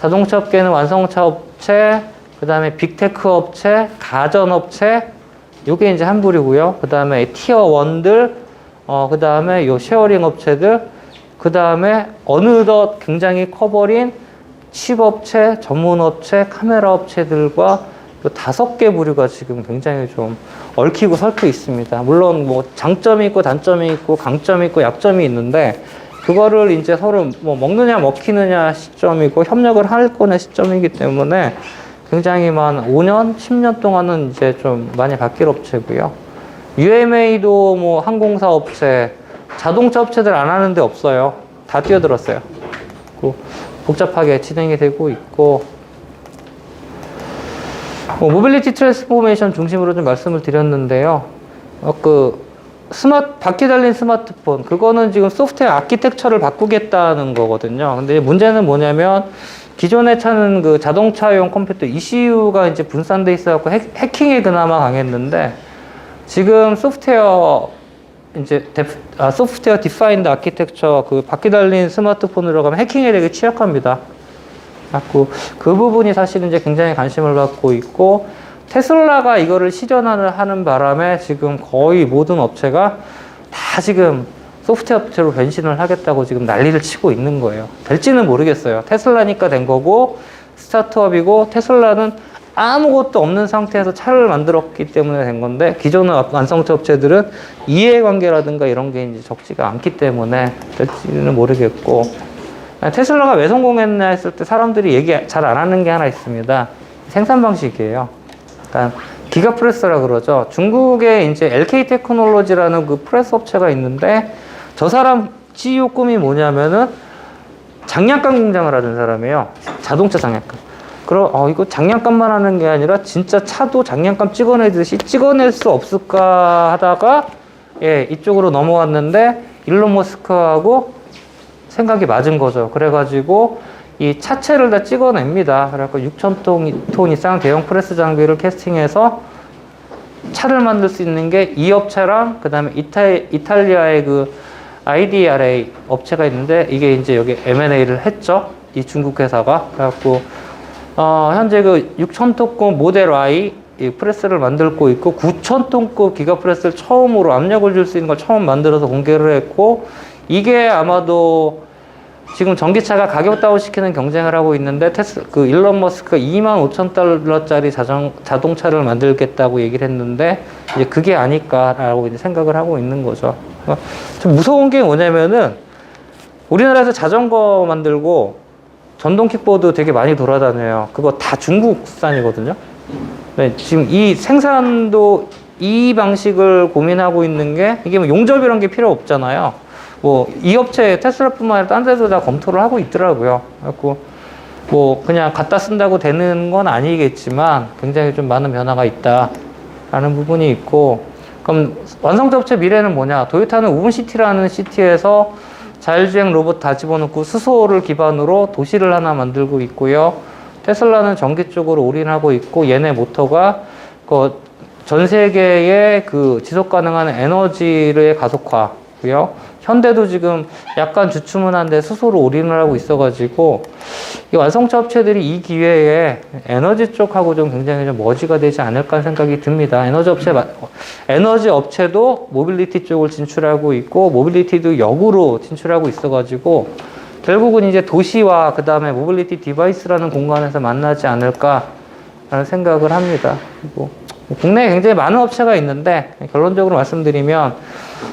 Speaker 1: 자동차 업계는 완성차 업체, 그 다음에 빅테크 업체, 가전업체, 요게 이제 한 부류고요. 그 다음에 티어 1들, 그 다음에 요 쉐어링 업체들, 그 다음에 어느덧 굉장히 커버린 칩 업체, 전문 업체, 카메라 업체들과 요 5개 부류가 지금 굉장히 좀 얽히고 설켜 있습니다. 물론 뭐 장점이 있고 단점이 있고 강점이 있고 약점이 있는데 그거를 이제 서로 뭐 먹느냐 먹히느냐 시점이고 협력을 할 거냐 시점이기 때문에 굉장히 만 5년, 10년 동안은 이제 좀 많이 바뀔 업체고요. UMA도 뭐 항공사 업체, 자동차 업체들 안 하는 데 없어요. 다 뛰어들었어요. 복잡하게 진행이 되고 있고, 모빌리티 트랜스포메이션 중심으로 좀 말씀을 드렸는데요. 바퀴 달린 스마트폰, 그거는 지금 소프트웨어 아키텍처를 바꾸겠다는 거거든요. 근데 문제는 뭐냐면, 기존에 차는 그 자동차용 컴퓨터 ECU가 이제 분산돼 있어갖고 해킹이 그나마 강했는데, 지금 소프트웨어 디파인드 아키텍처, 그 바퀴 달린 스마트폰으로 가면 해킹에 되게 취약합니다. 그 부분이 사실은 이제 굉장히 관심을 받고 있고, 테슬라가 이거를 실현하는 바람에 지금 거의 모든 업체가 다 지금 소프트웨어 업체로 변신을 하겠다고 지금 난리를 치고 있는 거예요. 될지는 모르겠어요. 테슬라니까 된 거고, 스타트업이고, 테슬라는 아무것도 없는 상태에서 차를 만들었기 때문에 된 건데, 기존의 완성차 업체들은 이해관계라든가 이런 게 이제 적지가 않기 때문에 될지는 모르겠고, 테슬라가 왜 성공했나 했을 때 사람들이 얘기 잘 안 하는 게 하나 있습니다. 생산 방식이에요. 그러니까 기가프레스라 그러죠. 중국에 이제 LK 테크놀로지라는 그 프레스 업체가 있는데, 저 사람 CEO 꿈이 뭐냐면은 장난감 공장을 하던 사람이에요. 자동차 장난감. 이거 장난감만 하는 게 아니라 진짜 차도 장난감 찍어내듯이 찍어낼 수 없을까 하다가 이쪽으로 넘어왔는데 일론 머스크하고 생각이 맞은 거죠. 그래가지고 이 차체를 다 찍어냅니다. 그래갖고 6,000톤 이상 대형 프레스 장비를 캐스팅해서 차를 만들 수 있는 게 이 업체랑 그 다음에 이탈리아의 그 IDRA 업체가 있는데, 이게 이제 여기 M&A를 했죠. 이 중국 회사가. 그래갖고 현재 그 6,000톤급 모델 Y 이 프레스를 만들고 있고, 9,000톤급 기가 프레스를 처음으로 압력을 줄 수 있는 걸 처음 만들어서 공개를 했고, 이게 아마도 지금 전기차가 가격 다운시키는 경쟁을 하고 있는데, 일론 머스크가 25,000달러짜리 자동차를 만들겠다고 얘기를 했는데, 이제 그게 아닐까라고 이제 생각을 하고 있는 거죠. 좀 무서운 게 뭐냐면은, 우리나라에서 자전거 만들고, 전동 킥보드 되게 많이 돌아다녀요. 그거 다 중국산이거든요. 네, 지금 이 생산도 이 방식을 고민하고 있는 게, 이게 뭐 용접이란 게 필요 없잖아요. 이 업체 테슬라뿐만 아니라 딴 데도 다 검토를 하고 있더라고요. 그래갖고 그냥 갖다 쓴다고 되는 건 아니겠지만 굉장히 좀 많은 변화가 있다라는 부분이 있고, 그럼 완성차 업체 미래는 뭐냐? 도요타는 우분시티라는 시티에서 자율주행 로봇 다 집어넣고 수소를 기반으로 도시를 하나 만들고 있고요. 테슬라는 전기 쪽으로 올인하고 있고, 얘네 모터가 전 세계의 그 지속 가능한 에너지의 가속화고요. 현대도 지금 약간 주춤은한데 수소로 올인을 하고 있어가지고, 이 완성차 업체들이 이 기회에 에너지 쪽하고 좀 굉장히 좀 머지가 되지 않을까 생각이 듭니다. 에너지 업체도 모빌리티 쪽을 진출하고 있고, 모빌리티도 역으로 진출하고 있어가지고, 결국은 이제 도시와 그 다음에 모빌리티 디바이스라는 공간에서 만나지 않을까라는 생각을 합니다. 그리고 국내에 굉장히 많은 업체가 있는데, 결론적으로 말씀드리면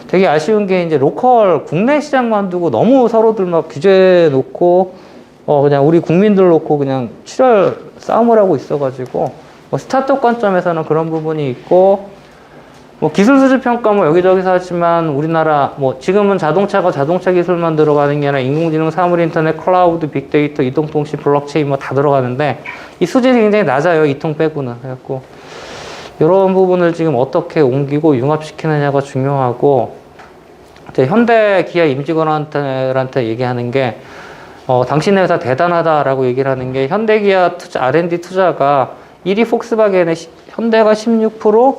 Speaker 1: 되게 아쉬운 게 이제 국내 시장만 두고 너무 서로들 막 규제 놓고, 그냥 우리 국민들 놓고 그냥 출혈 싸움을 하고 있어가지고, 스타트업 관점에서는 그런 부분이 있고, 기술 수준 평가 여기저기서 하지만 우리나라 지금은 자동차가 자동차 기술만 들어가는 게 아니라 인공지능, 사물 인터넷, 클라우드, 빅데이터, 이동통신, 블록체인 다 들어가는데 이 수준이 굉장히 낮아요. 이통 빼고는. 그래갖고 이런 부분을 지금 어떻게 옮기고 융합시키느냐가 중요하고, 이제 현대 기아 임직원한테 얘기하는 게, 당신네 회사 대단하다라고 얘기를 하는 게, 현대 기아 투자, R&D 투자가 1위 폭스바겐의 현대가 16%,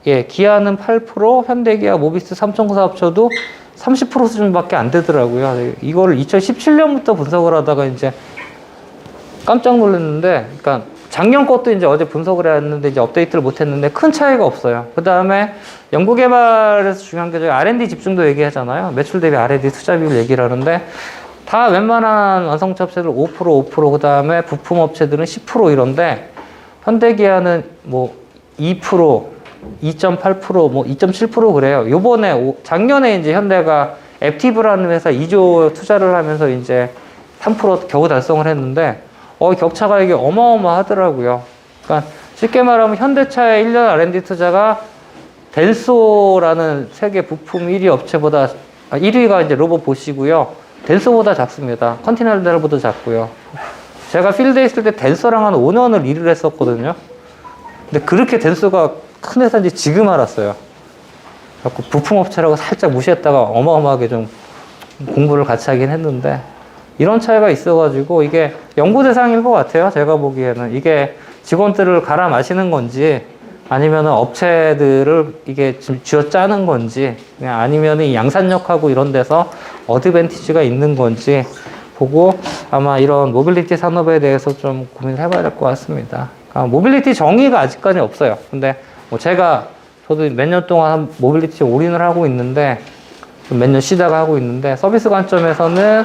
Speaker 1: 예, 기아는 8%, 현대 기아 모비스 삼성사 합쳐도 30% 수준밖에 안 되더라고요. 이거를 2017년부터 분석을 하다가 이제 깜짝 놀랐는데, 그러니까 작년 것도 이제 어제 분석을 했는데 이제 업데이트를 못 했는데 큰 차이가 없어요. 그 다음에 연구개발에서 중요한 게 저희 R&D 집중도 얘기하잖아요. 매출 대비 R&D 투자 비율 얘기를 하는데 다 웬만한 완성차 업체들 5%, 그 다음에 부품 업체들은 10% 이런데 현대기아는 뭐 2%, 2.8%, 뭐 2.7% 그래요. 요번에 작년에 이제 현대가 앱티브라는 회사 2조 투자를 하면서 이제 3% 겨우 달성을 했는데 격차가 이게 어마어마하더라고요. 그러니까 쉽게 말하면 현대차의 1년 R&D 투자가 덴소라는 세계 부품 1위 업체보다 1위가 이제 로봇 보시고요. 덴소보다 작습니다. 컨티넨탈보다 작고요. 제가 필드에 있을 때 덴소랑 한 5년을 일을 했었거든요. 근데 그렇게 덴소가 큰 회사인지 지금 알았어요. 자꾸 부품업체라고 살짝 무시했다가 어마어마하게 좀 공부를 같이 하긴 했는데 이런 차이가 있어가지고 이게 연구 대상일 것 같아요. 제가 보기에는 이게 직원들을 갈아 마시는 건지 아니면은 업체들을 이게 지금 쥐어 짜는 건지 그냥 아니면은 이 양산역하고 이런 데서 어드밴티지가 있는 건지 보고 아마 이런 모빌리티 산업에 대해서 좀 고민을 해봐야 될 것 같습니다. 그러니까 모빌리티 정의가 아직까지 없어요. 근데 뭐 저도 몇 년 동안 모빌리티 올인을 하고 있는데 몇 년 쉬다가 하고 있는데 서비스 관점에서는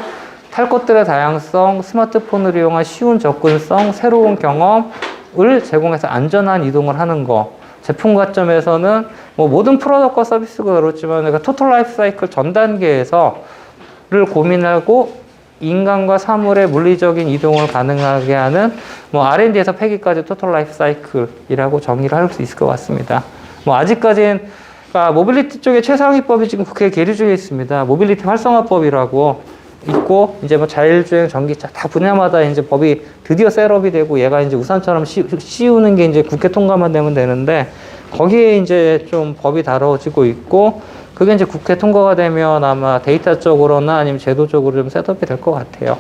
Speaker 1: 탈 것들의 다양성, 스마트폰을 이용한 쉬운 접근성, 새로운 경험을 제공해서 안전한 이동을 하는 거. 제품 관점에서는 뭐 모든 프로덕트와 서비스가 그렇지만 그러니까 토탈 라이프 사이클 전 단계에서를 고민하고 인간과 사물의 물리적인 이동을 가능하게 하는 뭐 R&D에서 폐기까지 토탈 라이프 사이클이라고 정의를 할 수 있을 것 같습니다. 뭐 아직까지는 그러니까 모빌리티 쪽에 최상위법이 지금 국회에 계류 중에 있습니다. 모빌리티 활성화법이라고 있고 이제 뭐 자율주행, 전기차 다 분야마다 이제 법이 드디어 셋업이 되고 얘가 이제 우산처럼 씌우는 게 이제 국회 통과만 되면 되는데 거기에 이제 좀 법이 다뤄지고 있고 그게 이제 국회 통과가 되면 아마 데이터 쪽으로나 아니면 제도적으로 좀 셋업이 될 것 같아요.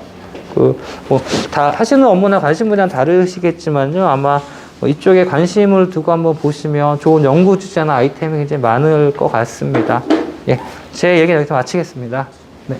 Speaker 1: 뭐 다 하시는 업무나 관심 분야는 다르시겠지만요. 아마 뭐 이쪽에 관심을 두고 한번 보시면 좋은 연구 주제나 아이템이 굉장히 많을 것 같습니다. 예, 제 얘기는 여기서 마치겠습니다. 네.